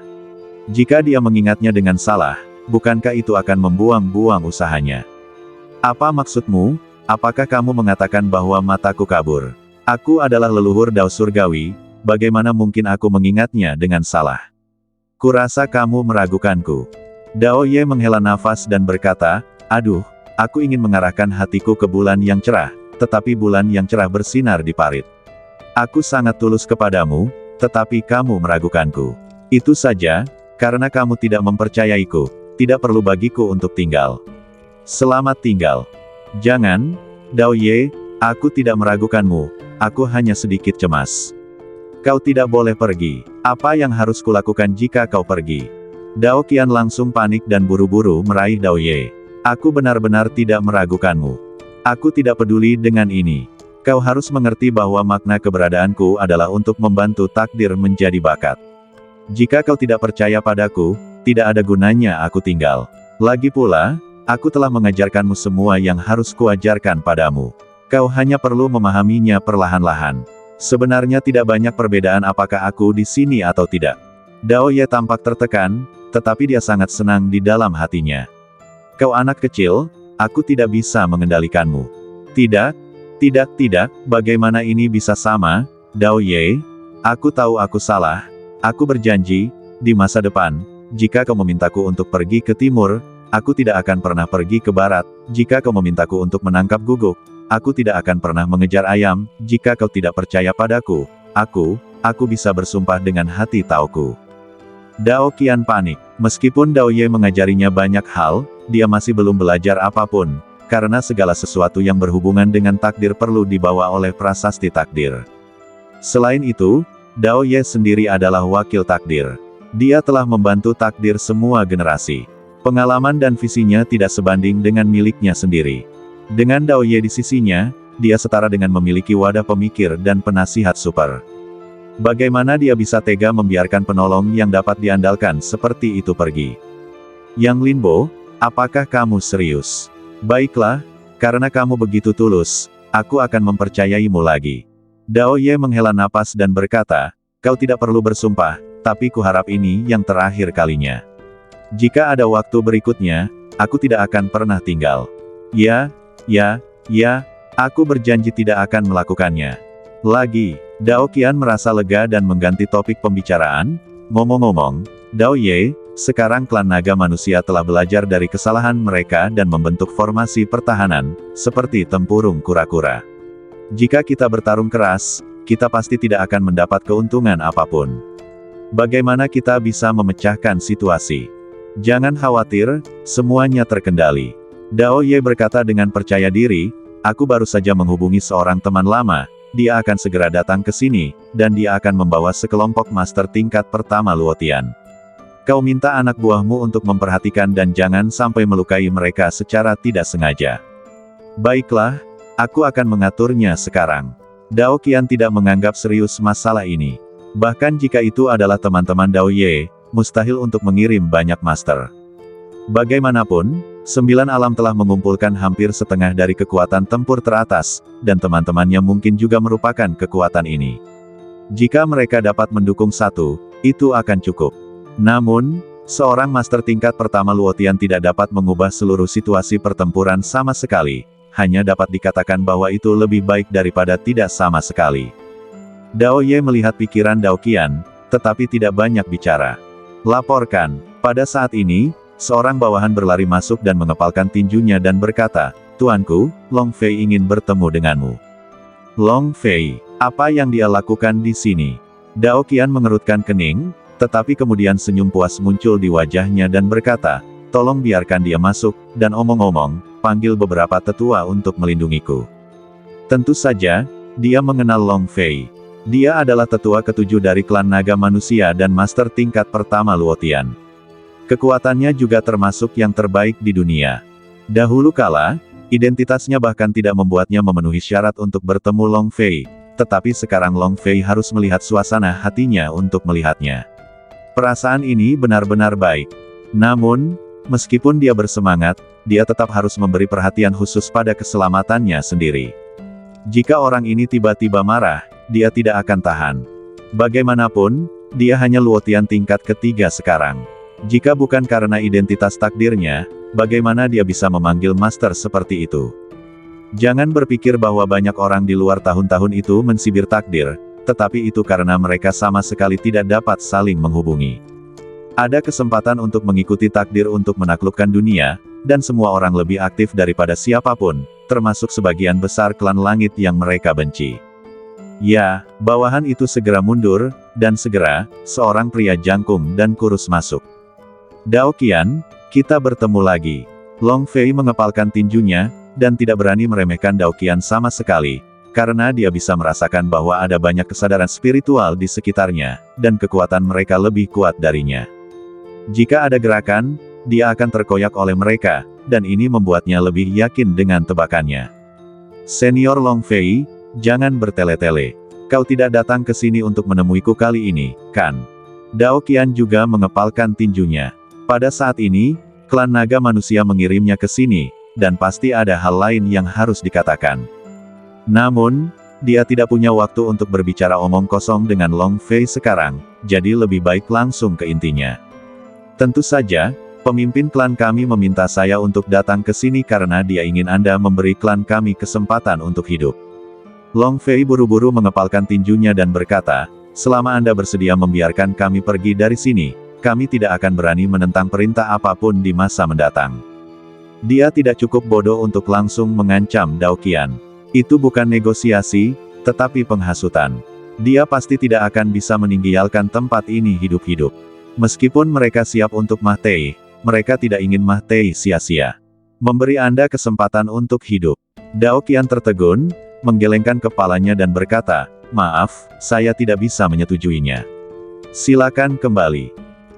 Jika dia mengingatnya dengan salah, bukankah itu akan membuang-buang usahanya? Apa maksudmu? Apakah kamu mengatakan bahwa mataku kabur? Aku adalah leluhur Dao Surgawi, bagaimana mungkin aku mengingatnya dengan salah? Kurasa kamu meragukanku. Dao Ye menghela nafas dan berkata, aduh, aku ingin mengarahkan hatiku ke bulan yang cerah, tetapi bulan yang cerah bersinar di parit. Aku sangat tulus kepadamu, tetapi kamu meragukanku. Itu saja, karena kamu tidak mempercayaiku, tidak perlu bagiku untuk tinggal. Selamat tinggal. Jangan, Dao Ye, aku tidak meragukanmu, aku hanya sedikit cemas. Kau tidak boleh pergi. Apa yang harus kulakukan jika kau pergi? Dao Qian langsung panik dan buru-buru meraih Dao Ye. Aku benar-benar tidak meragukanmu. Aku tidak peduli dengan ini. Kau harus mengerti bahwa makna keberadaanku adalah untuk membantu takdir menjadi bakat. Jika kau tidak percaya padaku, tidak ada gunanya aku tinggal. Lagi pula, aku telah mengajarkanmu semua yang harus kuajarkan padamu. Kau hanya perlu memahaminya perlahan-lahan. Sebenarnya tidak banyak perbedaan apakah aku di sini atau tidak. Dao Ye tampak tertekan, tetapi dia sangat senang di dalam hatinya. Kau anak kecil, aku tidak bisa mengendalikanmu. Tidak, bagaimana ini bisa sama, Dao Ye? Aku tahu aku salah. Aku berjanji, di masa depan, jika kau memintaku untuk pergi ke timur, aku tidak akan pernah pergi ke barat. Jika kau memintaku untuk menangkap guguk, aku tidak akan pernah mengejar ayam. Jika kau tidak percaya padaku, aku bisa bersumpah dengan hati tauku. Dao Qian panik. Meskipun Dao Ye mengajarinya banyak hal, dia masih belum belajar apapun. Karena segala sesuatu yang berhubungan dengan takdir perlu dibawa oleh prasasti takdir. Selain itu, Dao Ye sendiri adalah wakil takdir. Dia telah membantu takdir semua generasi. Pengalaman dan visinya tidak sebanding dengan miliknya sendiri. Dengan Dao Ye di sisinya, dia setara dengan memiliki wadah pemikir dan penasihat super. Bagaimana dia bisa tega membiarkan penolong yang dapat diandalkan seperti itu pergi? Yang Linbo, apakah kamu serius? Baiklah, karena kamu begitu tulus, aku akan mempercayaimu lagi. Dao Ye menghela napas dan berkata, kau tidak perlu bersumpah, tapi kuharap ini yang terakhir kalinya. Jika ada waktu berikutnya, aku tidak akan pernah tinggal. Ya, aku berjanji tidak akan melakukannya. Lagi, Dao Qian merasa lega dan mengganti topik pembicaraan. Ngomong-ngomong, Dao Ye, sekarang klan naga manusia telah belajar dari kesalahan mereka dan membentuk formasi pertahanan, seperti tempurung kura-kura. Jika kita bertarung keras, kita pasti tidak akan mendapat keuntungan apapun. Bagaimana kita bisa memecahkan situasi? Jangan khawatir, semuanya terkendali. Dao Ye berkata dengan percaya diri, aku baru saja menghubungi seorang teman lama, dia akan segera datang ke sini, dan dia akan membawa sekelompok master tingkat pertama Luotian. Kau minta anak buahmu untuk memperhatikan dan jangan sampai melukai mereka secara tidak sengaja. Baiklah, aku akan mengaturnya sekarang. Dao Qian tidak menganggap serius masalah ini. Bahkan jika itu adalah teman-teman Dao Ye, mustahil untuk mengirim banyak master. Bagaimanapun, 9 alam telah mengumpulkan hampir setengah dari kekuatan tempur teratas, dan teman-temannya mungkin juga merupakan kekuatan ini. Jika mereka dapat mendukung satu, itu akan cukup. Namun, seorang master tingkat pertama Luotian tidak dapat mengubah seluruh situasi pertempuran sama sekali, hanya dapat dikatakan bahwa itu lebih baik daripada tidak sama sekali. Dao Ye melihat pikiran Dao Qian, tetapi tidak banyak bicara. Laporkan. Pada saat ini, seorang bawahan berlari masuk dan mengepalkan tinjunya dan berkata, Tuanku, Long Fei ingin bertemu denganmu. Long Fei, apa yang dia lakukan di sini? Dao Qian mengerutkan kening, tetapi kemudian senyum puas muncul di wajahnya dan berkata, tolong biarkan dia masuk, dan omong-omong, panggil beberapa tetua untuk melindungiku. Tentu saja, dia mengenal Long Fei. Dia adalah tetua ketujuh dari klan naga manusia dan master tingkat pertama Luotian. Kekuatannya juga termasuk yang terbaik di dunia. Dahulu kala, identitasnya bahkan tidak membuatnya memenuhi syarat untuk bertemu Long Fei, tetapi sekarang Long Fei harus melihat suasana hatinya untuk melihatnya. Perasaan ini benar-benar baik. Namun, meskipun dia bersemangat, dia tetap harus memberi perhatian khusus pada keselamatannya sendiri. Jika orang ini tiba-tiba marah, dia tidak akan tahan. Bagaimanapun, dia hanya Luotian tingkat ketiga sekarang. Jika bukan karena identitas takdirnya, bagaimana dia bisa memanggil master seperti itu? Jangan berpikir bahwa banyak orang di luar tahun-tahun itu mensibir takdir, tetapi itu karena mereka sama sekali tidak dapat saling menghubungi. Ada kesempatan untuk mengikuti takdir untuk menaklukkan dunia, dan semua orang lebih aktif daripada siapapun, termasuk sebagian besar klan langit yang mereka benci. Ya, bawahan itu segera mundur, dan segera, seorang pria jangkung dan kurus masuk. Dao Qian, kita bertemu lagi. Long Fei mengepalkan tinjunya, dan tidak berani meremehkan Dao Qian sama sekali, karena dia bisa merasakan bahwa ada banyak kesadaran spiritual di sekitarnya, dan kekuatan mereka lebih kuat darinya. Jika ada gerakan, dia akan terkoyak oleh mereka, dan ini membuatnya lebih yakin dengan tebakannya. Senior Long Fei, jangan bertele-tele. Kau tidak datang ke sini untuk menemuiku kali ini, kan? Dao Qian juga mengepalkan tinjunya. Pada saat ini, klan naga manusia mengirimnya ke sini, dan pasti ada hal lain yang harus dikatakan. Namun, dia tidak punya waktu untuk berbicara omong kosong dengan Long Fei sekarang, jadi lebih baik langsung ke intinya. Tentu saja, pemimpin klan kami meminta saya untuk datang ke sini karena dia ingin Anda memberi klan kami kesempatan untuk hidup. Long Fei buru-buru mengepalkan tinjunya dan berkata, selama Anda bersedia membiarkan kami pergi dari sini, kami tidak akan berani menentang perintah apapun di masa mendatang. Dia tidak cukup bodoh untuk langsung mengancam Dao Qian. Itu bukan negosiasi, tetapi penghasutan. Dia pasti tidak akan bisa meninggalkan tempat ini hidup-hidup. Meskipun mereka siap untuk mati, mereka tidak ingin mati sia-sia. Memberi Anda kesempatan untuk hidup. Dao Qian tertegun, menggelengkan kepalanya dan berkata, maaf, saya tidak bisa menyetujuinya. Silakan kembali.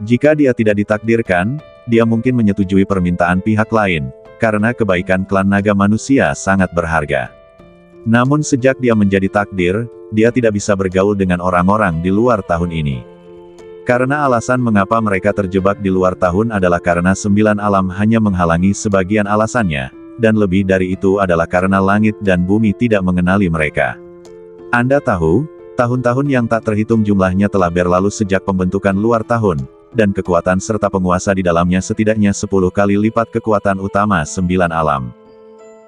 Jika dia tidak ditakdirkan, dia mungkin menyetujui permintaan pihak lain, karena kebaikan klan naga manusia sangat berharga. Namun sejak dia menjadi takdir, dia tidak bisa bergaul dengan orang-orang di luar tahun ini. Karena alasan mengapa mereka terjebak di luar tahun adalah karena 9 alam hanya menghalangi sebagian alasannya, dan lebih dari itu adalah karena langit dan bumi tidak mengenali mereka. Anda tahu, tahun-tahun yang tak terhitung jumlahnya telah berlalu sejak pembentukan luar tahun, dan kekuatan serta penguasa di dalamnya setidaknya 10 kali lipat kekuatan utama 9 alam.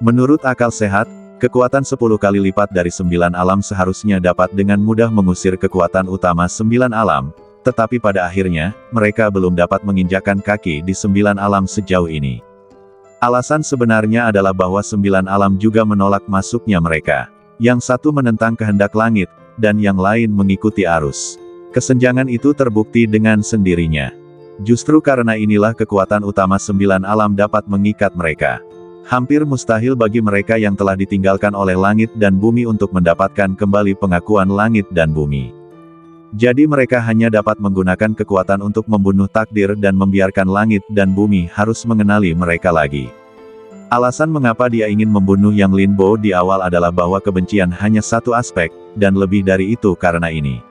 Menurut akal sehat, kekuatan 10 kali lipat dari 9 alam seharusnya dapat dengan mudah mengusir kekuatan utama 9 alam, tetapi pada akhirnya, mereka belum dapat menginjakkan kaki di 9 alam sejauh ini. Alasan sebenarnya adalah bahwa 9 alam juga menolak masuknya mereka. Yang satu menentang kehendak langit, dan yang lain mengikuti arus. Kesenjangan itu terbukti dengan sendirinya. Justru karena inilah kekuatan utama 9 alam dapat mengikat mereka. Hampir mustahil bagi mereka yang telah ditinggalkan oleh langit dan bumi untuk mendapatkan kembali pengakuan langit dan bumi. Jadi mereka hanya dapat menggunakan kekuatan untuk membunuh takdir dan membiarkan langit dan bumi harus mengenali mereka lagi. Alasan mengapa dia ingin membunuh Yang Linbo di awal adalah bahwa kebencian hanya satu aspek, dan lebih dari itu karena ini.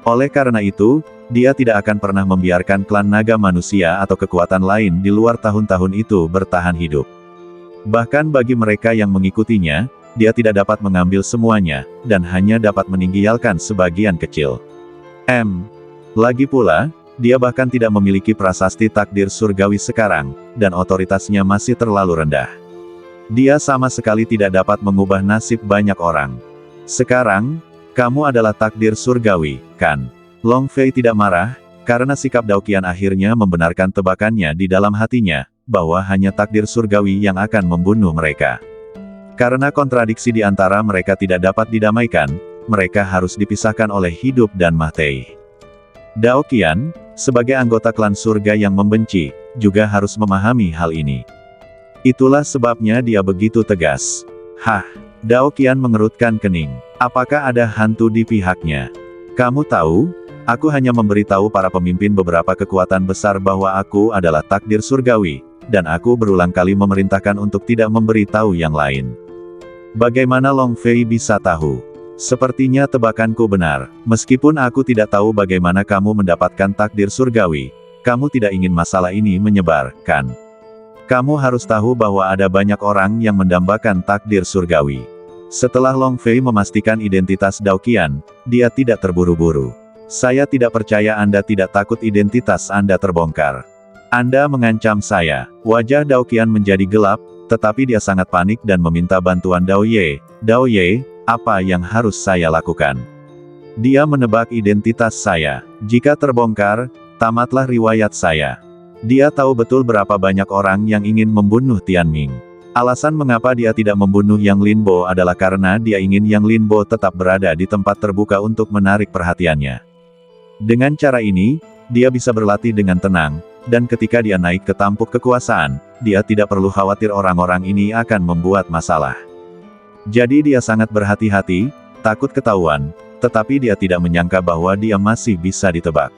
Oleh karena itu, dia tidak akan pernah membiarkan klan naga manusia atau kekuatan lain di luar tahun-tahun itu bertahan hidup. Bahkan bagi mereka yang mengikutinya, dia tidak dapat mengambil semuanya, dan hanya dapat meninggalkan sebagian kecil. Lagi pula, dia bahkan tidak memiliki prasasti takdir surgawi sekarang, dan otoritasnya masih terlalu rendah. Dia sama sekali tidak dapat mengubah nasib banyak orang. Sekarang, kamu adalah takdir surgawi, kan? Long Fei tidak marah, karena sikap Dao Qian akhirnya membenarkan tebakannya di dalam hatinya, bahwa hanya takdir surgawi yang akan membunuh mereka. Karena kontradiksi di antara mereka tidak dapat didamaikan, mereka harus dipisahkan oleh hidup dan mati. Dao Qian, sebagai anggota klan surga yang membenci, juga harus memahami hal ini. Itulah sebabnya dia begitu tegas. Dao Qian mengerutkan kening. Apakah ada hantu di pihaknya? Kamu tahu, aku hanya memberitahu para pemimpin beberapa kekuatan besar bahwa aku adalah takdir surgawi, dan aku berulang kali memerintahkan untuk tidak memberitahu yang lain. Bagaimana Long Fei bisa tahu? Sepertinya tebakanku benar. Meskipun aku tidak tahu bagaimana kamu mendapatkan takdir surgawi, kamu tidak ingin masalah ini menyebar, kan? Kamu harus tahu bahwa ada banyak orang yang mendambakan takdir surgawi. Setelah Long Fei memastikan identitas Dao Qian, dia tidak terburu-buru. Saya tidak percaya Anda tidak takut identitas Anda terbongkar. Anda mengancam saya. Wajah Dao Qian menjadi gelap, tetapi dia sangat panik dan meminta bantuan Dao Ye. Dao Ye, apa yang harus saya lakukan? Dia menebak identitas saya. Jika terbongkar, tamatlah riwayat saya. Dia tahu betul berapa banyak orang yang ingin membunuh Tianming. Alasan mengapa dia tidak membunuh Yang Linbo adalah karena dia ingin Yang Linbo tetap berada di tempat terbuka untuk menarik perhatiannya. Dengan cara ini, dia bisa berlatih dengan tenang, dan ketika dia naik ke tampuk kekuasaan, dia tidak perlu khawatir orang-orang ini akan membuat masalah. Jadi dia sangat berhati-hati, takut ketahuan, tetapi dia tidak menyangka bahwa dia masih bisa ditebak.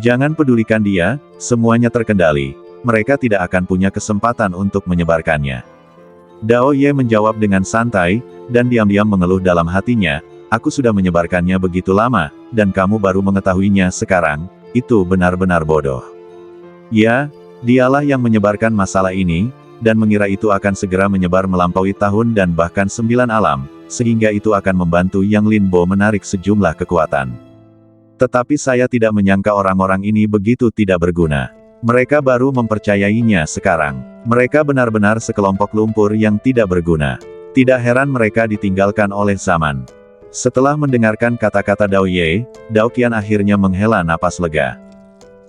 Jangan pedulikan dia, semuanya terkendali. Mereka tidak akan punya kesempatan untuk menyebarkannya. Dao Ye menjawab dengan santai, dan diam-diam mengeluh dalam hatinya, aku sudah menyebarkannya begitu lama, dan kamu baru mengetahuinya sekarang, itu benar-benar bodoh. Ya, dialah yang menyebarkan masalah ini, dan mengira itu akan segera menyebar melampaui tahun dan bahkan 9 alam, sehingga itu akan membantu Yang Linbo menarik sejumlah kekuatan. Tetapi saya tidak menyangka orang-orang ini begitu tidak berguna. Mereka baru mempercayainya sekarang. Mereka benar-benar sekelompok lumpur yang tidak berguna. Tidak heran mereka ditinggalkan oleh zaman. Setelah mendengarkan kata-kata Dao Ye, Dao Qian akhirnya menghela napas lega.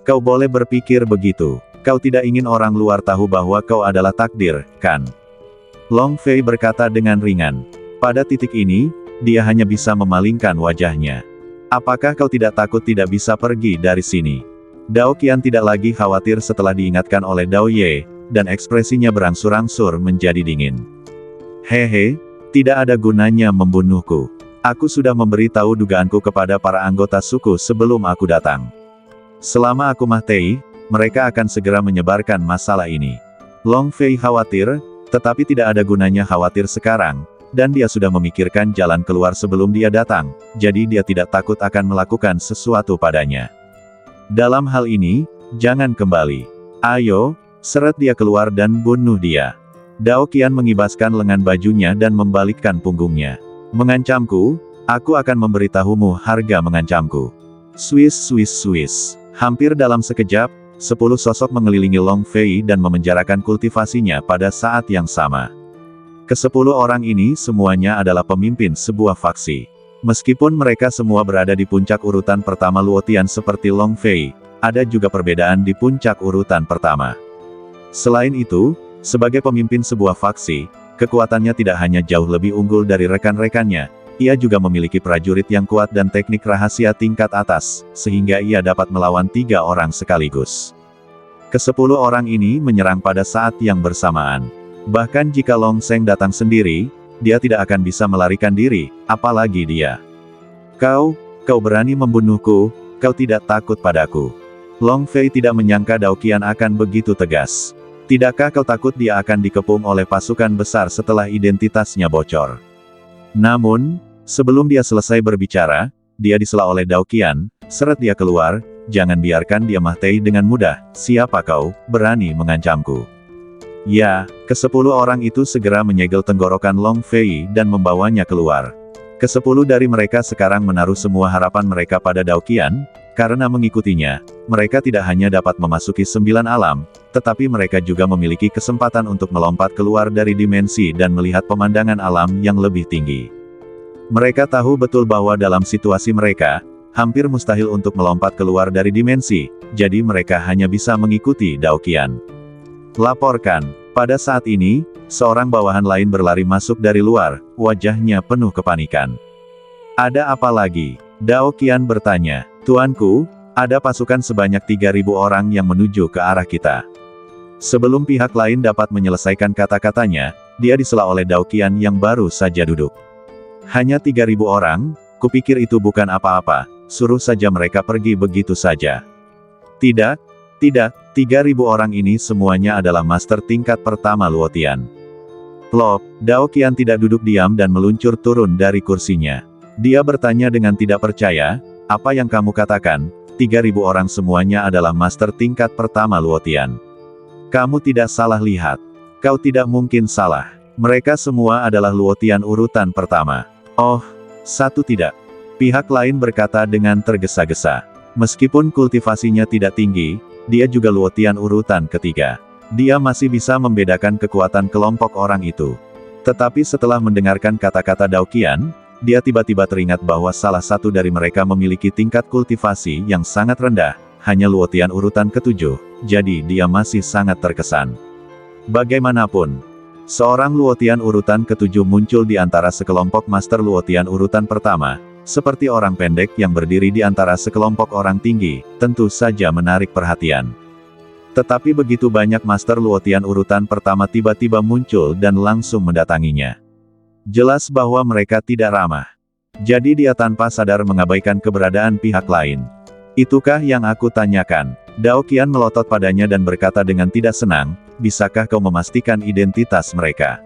Kau boleh berpikir begitu. Kau tidak ingin orang luar tahu bahwa kau adalah takdir, kan? Long Fei berkata dengan ringan. Pada titik ini, dia hanya bisa memalingkan wajahnya. Apakah kau tidak takut tidak bisa pergi dari sini? Dao Qian tidak lagi khawatir setelah diingatkan oleh Dao Ye, dan ekspresinya berangsur-angsur menjadi dingin. Hehe, tidak ada gunanya membunuhku. Aku sudah memberi tahu dugaanku kepada para anggota suku sebelum aku datang. Selama aku mati, mereka akan segera menyebarkan masalah ini. Long Fei khawatir, tetapi tidak ada gunanya khawatir sekarang, dan dia sudah memikirkan jalan keluar sebelum dia datang, jadi dia tidak takut akan melakukan sesuatu padanya. Dalam hal ini, jangan kembali. Ayo, seret dia keluar dan bunuh dia. Dao Qian mengibaskan lengan bajunya dan membalikkan punggungnya. Mengancamku? Aku akan memberitahumu harga mengancamku. Swiss Swiss Swiss. Hampir dalam sekejap, 10 sosok mengelilingi Long Fei dan memenjarakan kultivasinya pada saat yang sama. Ke-10 orang ini semuanya adalah pemimpin sebuah faksi. Meskipun mereka semua berada di puncak urutan pertama Luotian seperti Long Fei, ada juga perbedaan di puncak urutan pertama. Selain itu, sebagai pemimpin sebuah faksi, kekuatannya tidak hanya jauh lebih unggul dari rekan-rekannya, ia juga memiliki prajurit yang kuat dan teknik rahasia tingkat atas, sehingga ia dapat melawan 3 orang sekaligus. Ke-10 orang ini menyerang pada saat yang bersamaan. Bahkan jika Long Sheng datang sendiri, dia tidak akan bisa melarikan diri, apalagi dia. Kau berani membunuhku, kau tidak takut padaku. Long Fei tidak menyangka Dao Qian akan begitu tegas. Tidakkah kau takut dia akan dikepung oleh pasukan besar setelah identitasnya bocor? Namun, sebelum dia selesai berbicara, dia disela oleh Dao Qian, seret dia keluar, jangan biarkan dia mati dengan mudah, siapa kau, berani mengancamku? Ya, ke-10 orang itu segera menyegel tenggorokan Long Fei dan membawanya keluar. Ke-10 dari mereka sekarang menaruh semua harapan mereka pada Dao Qian, karena mengikutinya, mereka tidak hanya dapat memasuki 9 alam, tetapi mereka juga memiliki kesempatan untuk melompat keluar dari dimensi dan melihat pemandangan alam yang lebih tinggi. Mereka tahu betul bahwa dalam situasi mereka, hampir mustahil untuk melompat keluar dari dimensi, jadi mereka hanya bisa mengikuti Dao Qian. Laporkan. Pada saat ini, seorang bawahan lain berlari masuk dari luar, wajahnya penuh kepanikan. Ada apa lagi? Dao Qian bertanya. Tuanku, ada pasukan sebanyak 3.000 orang yang menuju ke arah kita. Sebelum pihak lain dapat menyelesaikan kata-katanya, dia disela oleh Dao Qian yang baru saja duduk. Hanya 3.000 orang, kupikir itu bukan apa-apa, suruh saja mereka pergi begitu saja. Tidak, 3.000 orang ini semuanya adalah master tingkat pertama Luotian. Plop, Dao Qian tidak duduk diam dan meluncur turun dari kursinya. Dia bertanya dengan tidak percaya, apa yang kamu katakan, 3.000 orang semuanya adalah master tingkat pertama Luotian. Kamu tidak salah lihat. Kau tidak mungkin salah. Mereka semua adalah Luotian urutan pertama. Oh, satu tidak. Pihak lain berkata dengan tergesa-gesa. Meskipun kultivasinya tidak tinggi, dia juga Luotian urutan ketiga. Dia masih bisa membedakan kekuatan kelompok orang itu. Tetapi setelah mendengarkan kata-kata Dao Qian, dia tiba-tiba teringat bahwa salah satu dari mereka memiliki tingkat kultivasi yang sangat rendah, hanya Luotian urutan ketujuh, jadi dia masih sangat terkesan. Bagaimanapun, seorang Luotian urutan ketujuh muncul di antara sekelompok Master Luotian urutan pertama, seperti orang pendek yang berdiri di antara sekelompok orang tinggi, tentu saja menarik perhatian. Tetapi begitu banyak Master Luotian urutan pertama tiba-tiba muncul dan langsung mendatanginya. Jelas bahwa mereka tidak ramah. Jadi dia tanpa sadar mengabaikan keberadaan pihak lain. Itukah yang aku tanyakan? Dao Qian melotot padanya dan berkata dengan tidak senang, bisakah kau memastikan identitas mereka?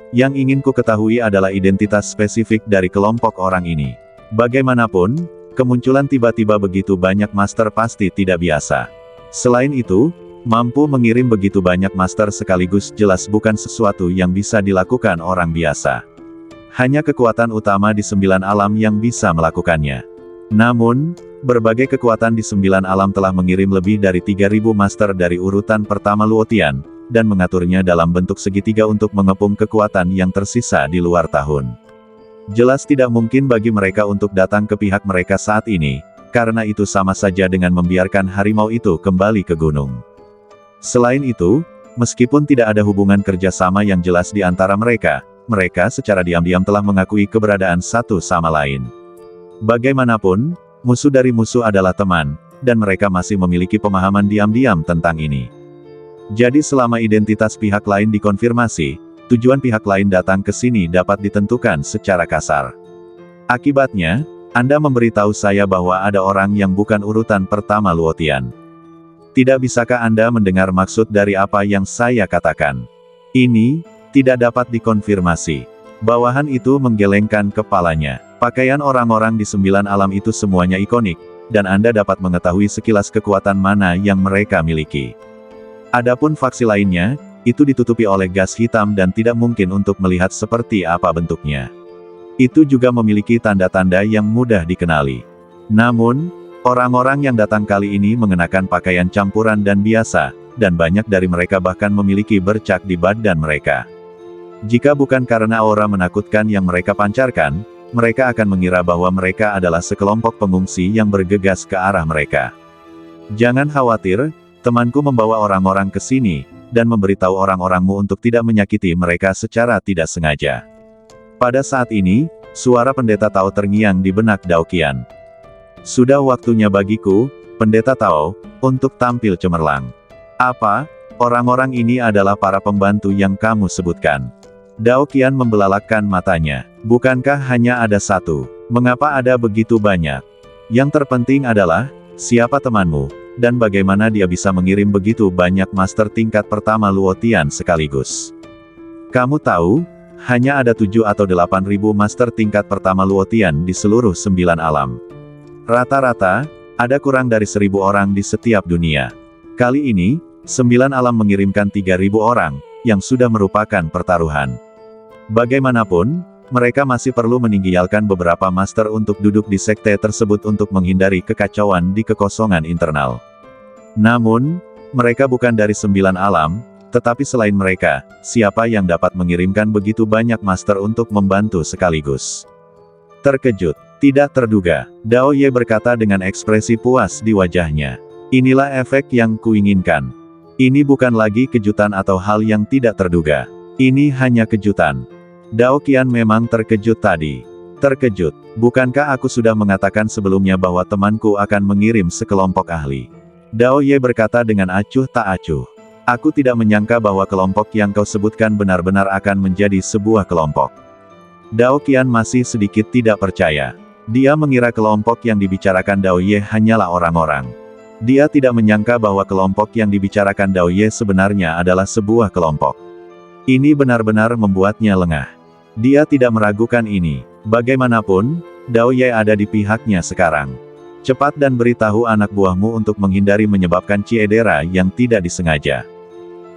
Yang ingin ku ketahui adalah identitas spesifik dari kelompok orang ini. Bagaimanapun, kemunculan tiba-tiba begitu banyak master pasti tidak biasa. Selain itu, mampu mengirim begitu banyak master sekaligus jelas bukan sesuatu yang bisa dilakukan orang biasa. Hanya kekuatan utama di 9 alam yang bisa melakukannya. Namun, berbagai kekuatan di 9 alam telah mengirim lebih dari 3.000 master dari urutan pertama Luotian, dan mengaturnya dalam bentuk segitiga untuk mengepung kekuatan yang tersisa di luar tahun. Jelas tidak mungkin bagi mereka untuk datang ke pihak mereka saat ini, karena itu sama saja dengan membiarkan harimau itu kembali ke gunung. Selain itu, meskipun tidak ada hubungan kerjasama yang jelas di antara mereka, mereka secara diam-diam telah mengakui keberadaan satu sama lain. Bagaimanapun, musuh dari musuh adalah teman, dan mereka masih memiliki pemahaman diam-diam tentang ini. Jadi selama identitas pihak lain dikonfirmasi, tujuan pihak lain datang ke sini dapat ditentukan secara kasar. Akibatnya, Anda memberitahu saya bahwa ada orang yang bukan urutan pertama Luotian. Tidak bisakah Anda mendengar maksud dari apa yang saya katakan? Ini tidak dapat dikonfirmasi. Bawahan itu menggelengkan kepalanya. Pakaian orang-orang di 9 alam itu semuanya ikonik, dan Anda dapat mengetahui sekilas kekuatan mana yang mereka miliki. Adapun faksi lainnya, itu ditutupi oleh gas hitam dan tidak mungkin untuk melihat seperti apa bentuknya. Itu juga memiliki tanda-tanda yang mudah dikenali. Namun, orang-orang yang datang kali ini mengenakan pakaian campuran dan biasa, dan banyak dari mereka bahkan memiliki bercak di badan mereka. Jika bukan karena aura menakutkan yang mereka pancarkan, mereka akan mengira bahwa mereka adalah sekelompok pengungsi yang bergegas ke arah mereka. Jangan khawatir, temanku membawa orang-orang ke sini, dan memberitahu orang-orangmu untuk tidak menyakiti mereka secara tidak sengaja. Pada saat ini, suara pendeta Tao terngiang di benak Dao Qian. Sudah waktunya bagiku, pendeta Tao, untuk tampil cemerlang. Apa? Orang-orang ini adalah para pembantu yang kamu sebutkan. Dao Qian membelalakkan matanya. Bukankah hanya ada satu? Mengapa ada begitu banyak? Yang terpenting adalah, siapa temanmu, dan bagaimana dia bisa mengirim begitu banyak master tingkat pertama Luotian sekaligus? Kamu tahu, hanya ada 7 atau 8.000 master tingkat pertama Luotian di seluruh 9 alam. Rata-rata, ada kurang dari 1.000 orang di setiap dunia. Kali ini, 9 alam mengirimkan 3.000 orang, yang sudah merupakan pertaruhan. Bagaimanapun, mereka masih perlu meninggalkan beberapa master untuk duduk di sekte tersebut untuk menghindari kekacauan di kekosongan internal. Namun, mereka bukan dari 9 alam, tetapi selain mereka, siapa yang dapat mengirimkan begitu banyak master untuk membantu sekaligus? Terkejut, tidak terduga, Dao Ye berkata dengan ekspresi puas di wajahnya. Inilah efek yang kuinginkan. Ini bukan lagi kejutan atau hal yang tidak terduga. Ini hanya kejutan. Dao Qian memang terkejut tadi. Terkejut, bukankah aku sudah mengatakan sebelumnya bahwa temanku akan mengirim sekelompok ahli? Dao Ye berkata dengan acuh tak acuh. Aku tidak menyangka bahwa kelompok yang kau sebutkan benar-benar akan menjadi sebuah kelompok. Dao Qian masih sedikit tidak percaya. Dia mengira kelompok yang dibicarakan Dao Ye hanyalah orang-orang. Dia tidak menyangka bahwa kelompok yang dibicarakan Dao Ye sebenarnya adalah sebuah kelompok. Ini benar-benar membuatnya lengah. Dia tidak meragukan ini. Bagaimanapun, Dao Ye ada di pihaknya sekarang. Cepat dan beritahu anak buahmu untuk menghindari menyebabkan cedera yang tidak disengaja.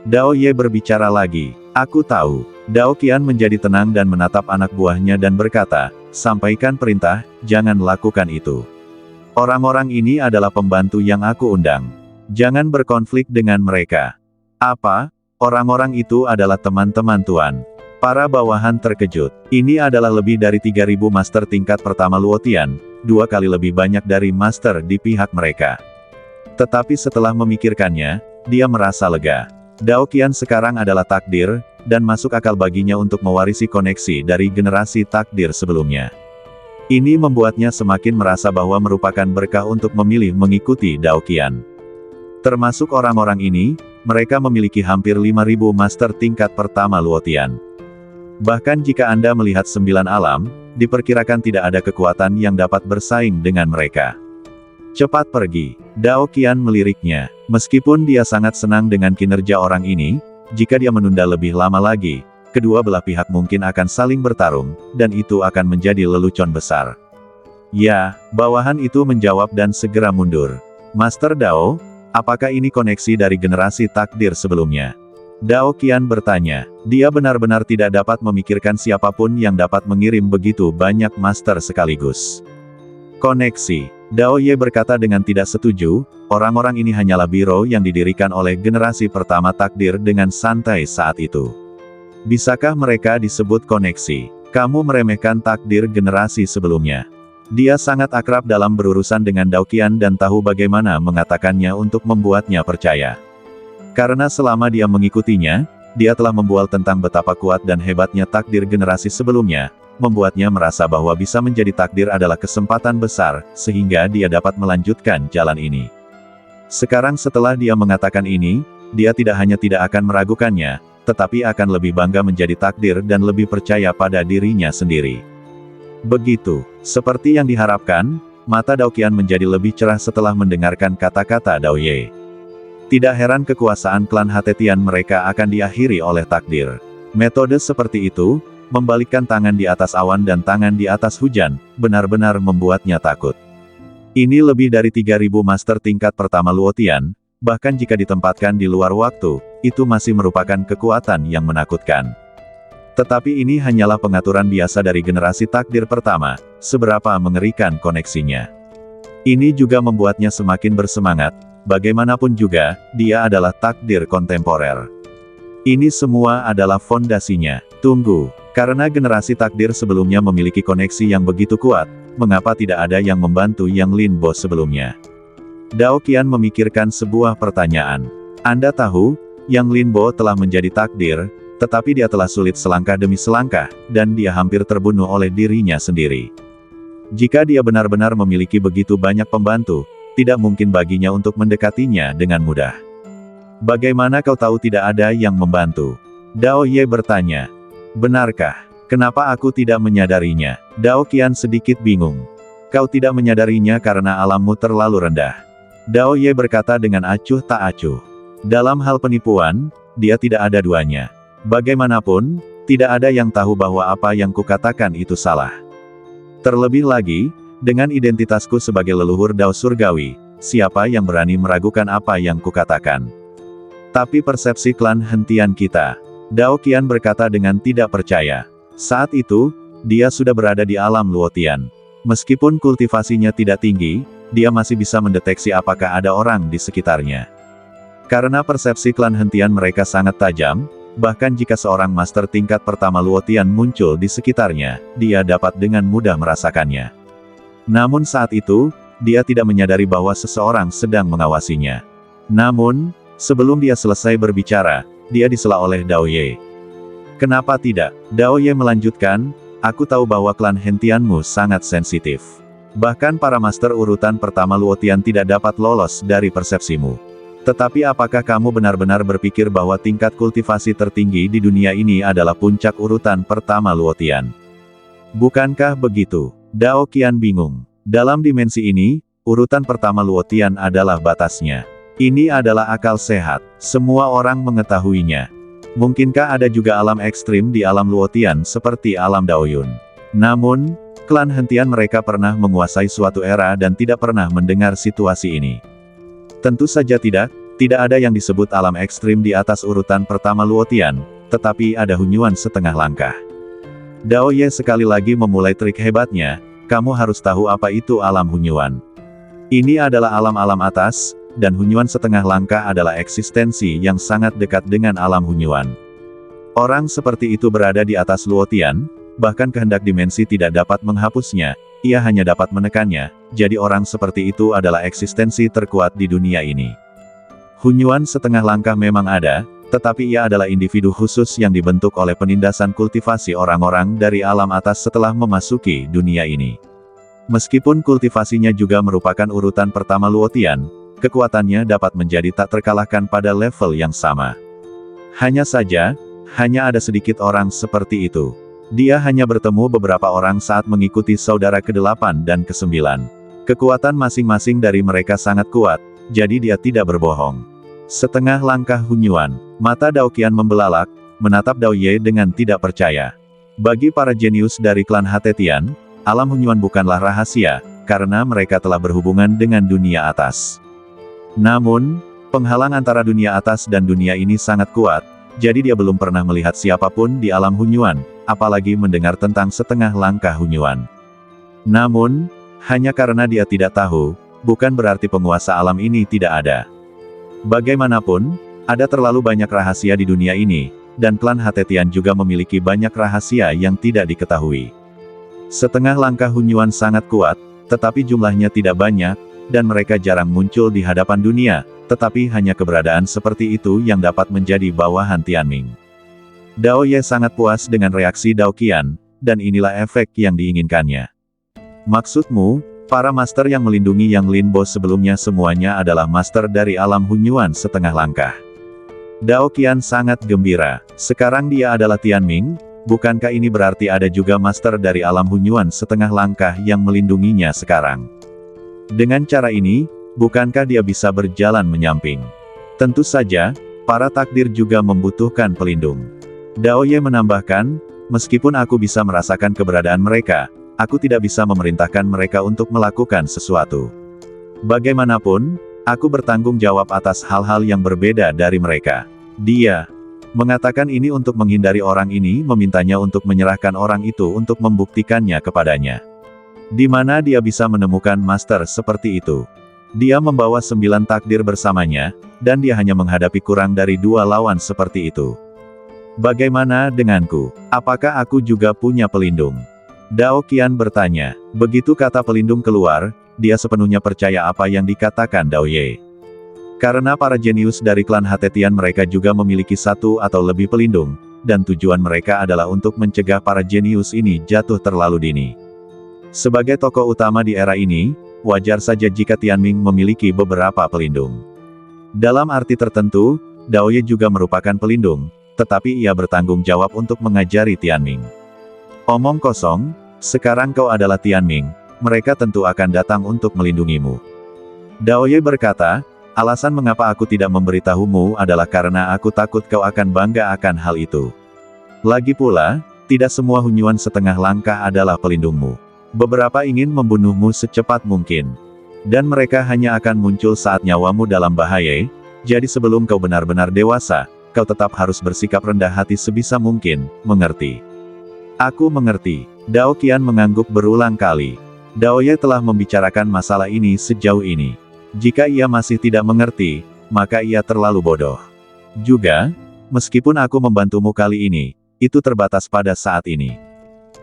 Dao Ye berbicara lagi. Aku tahu. Dao Qian menjadi tenang dan menatap anak buahnya dan berkata, sampaikan perintah, jangan lakukan itu. Orang-orang ini adalah pembantu yang aku undang. Jangan berkonflik dengan mereka. Apa? Orang-orang itu adalah teman-teman Tuan. Para bawahan terkejut. Ini adalah lebih dari 3.000 master tingkat pertama Luotian, 2 kali lebih banyak dari master di pihak mereka. Tetapi setelah memikirkannya, dia merasa lega. Dao Qian sekarang adalah takdir, dan masuk akal baginya untuk mewarisi koneksi dari generasi takdir sebelumnya. Ini membuatnya semakin merasa bahwa merupakan berkah untuk memilih mengikuti Dao Qian. Termasuk orang-orang ini, mereka memiliki hampir 5.000 master tingkat pertama Luotian. Bahkan jika Anda melihat 9 alam, diperkirakan tidak ada kekuatan yang dapat bersaing dengan mereka. Cepat pergi. Dao Qian meliriknya. Meskipun dia sangat senang dengan kinerja orang ini, jika dia menunda lebih lama lagi, kedua belah pihak mungkin akan saling bertarung, dan itu akan menjadi lelucon besar. Ya, bawahan itu menjawab dan segera mundur. Master Dao, apakah ini koneksi dari generasi takdir sebelumnya? Dao Qian bertanya. Dia benar-benar tidak dapat memikirkan siapapun yang dapat mengirim begitu banyak master sekaligus. Koneksi. Dao Ye berkata dengan tidak setuju, orang-orang ini hanyalah biro yang didirikan oleh generasi pertama takdir dengan santai saat itu. Bisakah mereka disebut koneksi? Kamu meremehkan takdir generasi sebelumnya. Dia sangat akrab dalam berurusan dengan Dao Qian dan tahu bagaimana mengatakannya untuk membuatnya percaya. Karena selama dia mengikutinya, dia telah membual tentang betapa kuat dan hebatnya takdir generasi sebelumnya, membuatnya merasa bahwa bisa menjadi takdir adalah kesempatan besar, sehingga dia dapat melanjutkan jalan ini. Sekarang setelah dia mengatakan ini, dia tidak hanya tidak akan meragukannya, tetapi akan lebih bangga menjadi takdir dan lebih percaya pada dirinya sendiri. Begitu, seperti yang diharapkan, mata Dao Qian menjadi lebih cerah setelah mendengarkan kata-kata Dao Ye. Tidak heran kekuasaan klan Hatetian mereka akan diakhiri oleh takdir. Metode seperti itu, membalikkan tangan di atas awan dan tangan di atas hujan, benar-benar membuatnya takut. Ini lebih dari 3.000 master tingkat pertama Luotian, bahkan jika ditempatkan di luar waktu, itu masih merupakan kekuatan yang menakutkan. Tetapi ini hanyalah pengaturan biasa dari generasi takdir pertama, seberapa mengerikan koneksinya. Ini juga membuatnya semakin bersemangat, bagaimanapun juga, dia adalah takdir kontemporer. Ini semua adalah fondasinya. Tunggu. Karena generasi takdir sebelumnya memiliki koneksi yang begitu kuat, mengapa tidak ada yang membantu Yang Lin Bo sebelumnya? Dao Qian memikirkan sebuah pertanyaan. Anda tahu, Yang Lin Bo telah menjadi takdir, tetapi dia telah sulit selangkah demi selangkah, dan dia hampir terbunuh oleh dirinya sendiri. Jika dia benar-benar memiliki begitu banyak pembantu, tidak mungkin baginya untuk mendekatinya dengan mudah. Bagaimana kau tahu tidak ada yang membantu? Dao Ye bertanya. Benarkah? Kenapa aku tidak menyadarinya? Dao Qian sedikit bingung. Kau tidak menyadarinya karena alammu terlalu rendah. Dao Ye berkata dengan acuh tak acuh. Dalam hal penipuan, dia tidak ada duanya. Bagaimanapun, tidak ada yang tahu bahwa apa yang kukatakan itu salah. Terlebih lagi, dengan identitasku sebagai leluhur Dao Surgawi, siapa yang berani meragukan apa yang kukatakan? Tapi persepsi klan hentian kita. Dao Qian berkata dengan tidak percaya. Saat itu, dia sudah berada di alam Luotian. Meskipun kultivasinya tidak tinggi, dia masih bisa mendeteksi apakah ada orang di sekitarnya. Karena persepsi klan hentian mereka sangat tajam, bahkan jika seorang master tingkat pertama Luotian muncul di sekitarnya, dia dapat dengan mudah merasakannya. Namun saat itu, dia tidak menyadari bahwa seseorang sedang mengawasinya. Namun, sebelum dia selesai berbicara, dia disela oleh Dao Ye. Kenapa tidak? Dao Ye melanjutkan, aku tahu bahwa klan hentianmu sangat sensitif. Bahkan para master urutan pertama Luotian tidak dapat lolos dari persepsimu. Tetapi apakah kamu benar-benar berpikir bahwa tingkat kultivasi tertinggi di dunia ini adalah puncak urutan pertama Luotian? Bukankah begitu? Dao Qian bingung. Dalam dimensi ini, urutan pertama Luotian adalah batasnya. Ini adalah akal sehat. Semua orang mengetahuinya. Mungkinkah ada juga alam ekstrim di alam Luotian seperti alam Daoyun? Namun, klan hentian mereka pernah menguasai suatu era dan tidak pernah mendengar situasi ini. Tentu saja tidak ada yang disebut alam ekstrim di atas urutan pertama Luotian, tetapi ada hunyuan setengah langkah. Dao Ye sekali lagi memulai trik hebatnya, kamu harus tahu apa itu alam Hunyuan. Ini adalah alam-alam atas, dan Hunyuan setengah langkah adalah eksistensi yang sangat dekat dengan alam Hunyuan. Orang seperti itu berada di atas Luotian, bahkan kehendak dimensi tidak dapat menghapusnya, ia hanya dapat menekannya, jadi orang seperti itu adalah eksistensi terkuat di dunia ini. Hunyuan setengah langkah memang ada, tetapi ia adalah individu khusus yang dibentuk oleh penindasan kultivasi orang-orang dari alam atas setelah memasuki dunia ini. Meskipun kultivasinya juga merupakan urutan pertama Luotian, kekuatannya dapat menjadi tak terkalahkan pada level yang sama. Hanya saja, hanya ada sedikit orang seperti itu. Dia hanya bertemu beberapa orang saat mengikuti saudara ke-8 dan ke-9. Kekuatan masing-masing dari mereka sangat kuat, jadi dia tidak berbohong. Setengah langkah Hunyuan, mata Dao Qian membelalak, menatap Dao Ye dengan tidak percaya. Bagi para jenius dari klan Hatetian, alam Hunyuan bukanlah rahasia, karena mereka telah berhubungan dengan dunia atas. Namun, penghalang antara dunia atas dan dunia ini sangat kuat, jadi dia belum pernah melihat siapapun di alam Hunyuan, apalagi mendengar tentang setengah langkah Hunyuan. Namun, hanya karena dia tidak tahu, bukan berarti penguasa alam ini tidak ada. Bagaimanapun, ada terlalu banyak rahasia di dunia ini, dan klan Hatetian juga memiliki banyak rahasia yang tidak diketahui. Setengah langkah Hunyuan sangat kuat, tetapi jumlahnya tidak banyak, dan mereka jarang muncul di hadapan dunia, tetapi hanya keberadaan seperti itu yang dapat menjadi bawahan Tianming. Dao Ye sangat puas dengan reaksi Dao Qian, dan inilah efek yang diinginkannya. Maksudmu, para master yang melindungi Yang Lin Bo sebelumnya semuanya adalah master dari alam Hunyuan setengah langkah. Dao Qian sangat gembira, sekarang dia adalah Tianming, bukankah ini berarti ada juga master dari alam Hunyuan setengah langkah yang melindunginya sekarang? Dengan cara ini, bukankah dia bisa berjalan menyamping? Tentu saja, para takdir juga membutuhkan pelindung. Dao Ye menambahkan, meskipun aku bisa merasakan keberadaan mereka, aku tidak bisa memerintahkan mereka untuk melakukan sesuatu. Bagaimanapun, aku bertanggung jawab atas hal-hal yang berbeda dari mereka. Dia mengatakan ini untuk menghindari orang ini memintanya untuk menyerahkan orang itu untuk membuktikannya kepadanya. Di mana dia bisa menemukan master seperti itu? Dia membawa 9 takdir bersamanya, dan dia hanya menghadapi kurang dari 2 lawan seperti itu. Bagaimana denganku? Apakah aku juga punya pelindung? Dao Qian bertanya. Begitu kata pelindung keluar, dia sepenuhnya percaya apa yang dikatakan Dao Ye. Karena para jenius dari klan Hatetian mereka juga memiliki 1 atau lebih pelindung, dan tujuan mereka adalah untuk mencegah para jenius ini jatuh terlalu dini. Sebagai tokoh utama di era ini, wajar saja jika Tianming memiliki beberapa pelindung. Dalam arti tertentu, Dao Ye juga merupakan pelindung, tetapi ia bertanggung jawab untuk mengajari Tianming. Omong kosong, sekarang kau adalah Tianming, mereka tentu akan datang untuk melindungimu. Dao Ye berkata, alasan mengapa aku tidak memberitahumu adalah karena aku takut kau akan bangga akan hal itu. Lagi pula, tidak semua Hunyuan setengah langkah adalah pelindungmu. Beberapa ingin membunuhmu secepat mungkin. Dan mereka hanya akan muncul saat nyawamu dalam bahaya, jadi sebelum kau benar-benar dewasa, kau tetap harus bersikap rendah hati sebisa mungkin, mengerti? Aku mengerti. Dao Qian mengangguk berulang kali. Dao Ye telah membicarakan masalah ini sejauh ini. Jika ia masih tidak mengerti, maka ia terlalu bodoh. Juga, meskipun aku membantumu kali ini, itu terbatas pada saat ini.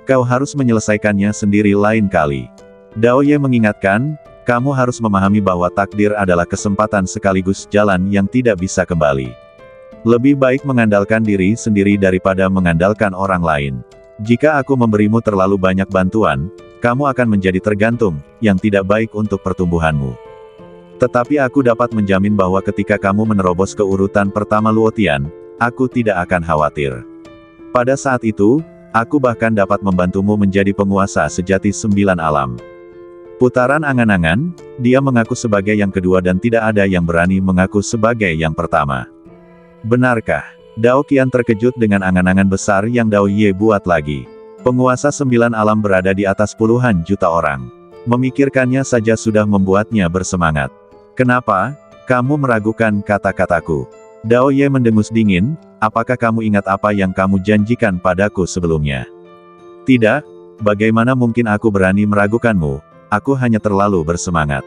Kau harus menyelesaikannya sendiri lain kali. Dao Ye mengingatkan, kamu harus memahami bahwa takdir adalah kesempatan sekaligus jalan yang tidak bisa kembali. Lebih baik mengandalkan diri sendiri daripada mengandalkan orang lain. Jika aku memberimu terlalu banyak bantuan, kamu akan menjadi tergantung, yang tidak baik untuk pertumbuhanmu. Tetapi aku dapat menjamin bahwa ketika kamu menerobos ke urutan pertama Luotian, aku tidak akan khawatir. Pada saat itu, aku bahkan dapat membantumu menjadi penguasa sejati 9 alam. Putaran angan-angan, dia mengaku sebagai yang kedua dan tidak ada yang berani mengaku sebagai yang pertama. Benarkah? Dao Qian terkejut dengan angan-angan besar yang Dao Ye buat lagi. Penguasa 9 alam berada di atas puluhan juta orang. Memikirkannya saja sudah membuatnya bersemangat. Kenapa? Kamu meragukan kata-kataku. Dao Ye mendengus dingin, apakah kamu ingat apa yang kamu janjikan padaku sebelumnya? Tidak, bagaimana mungkin aku berani meragukanmu, aku hanya terlalu bersemangat.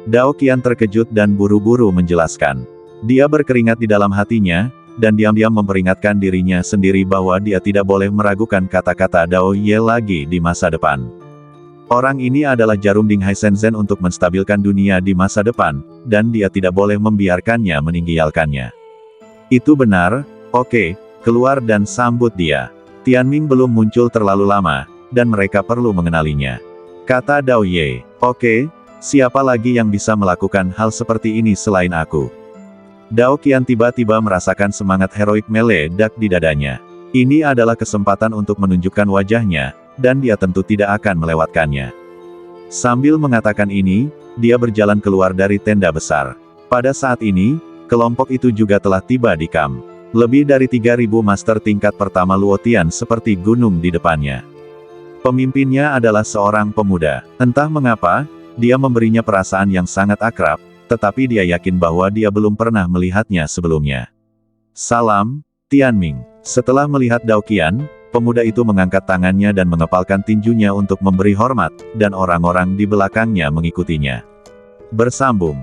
Dao Qian terkejut dan buru-buru menjelaskan. Dia berkeringat di dalam hatinya, dan diam-diam memperingatkan dirinya sendiri bahwa dia tidak boleh meragukan kata-kata Dao Ye lagi di masa depan. Orang ini adalah jarum Dinghai Shenzhen untuk menstabilkan dunia di masa depan, dan dia tidak boleh membiarkannya meninggalkannya. Itu benar, oke, keluar dan sambut dia. Tianming belum muncul terlalu lama, dan mereka perlu mengenalinya. Kata Dao Ye, oke, siapa lagi yang bisa melakukan hal seperti ini selain aku? Dao Qian tiba-tiba merasakan semangat heroik meledak di dadanya. Ini adalah kesempatan untuk menunjukkan wajahnya, dan dia tentu tidak akan melewatkannya. Sambil mengatakan ini, dia berjalan keluar dari tenda besar. Pada saat ini, kelompok itu juga telah tiba di kamp. Lebih dari 3.000 master tingkat pertama Luotian seperti gunung di depannya. Pemimpinnya adalah seorang pemuda. Entah mengapa, dia memberinya perasaan yang sangat akrab, tetapi dia yakin bahwa dia belum pernah melihatnya sebelumnya. Salam, Tianming. Setelah melihat Dao Qian, pemuda itu mengangkat tangannya dan mengepalkan tinjunya untuk memberi hormat, dan orang-orang di belakangnya mengikutinya. Bersambung.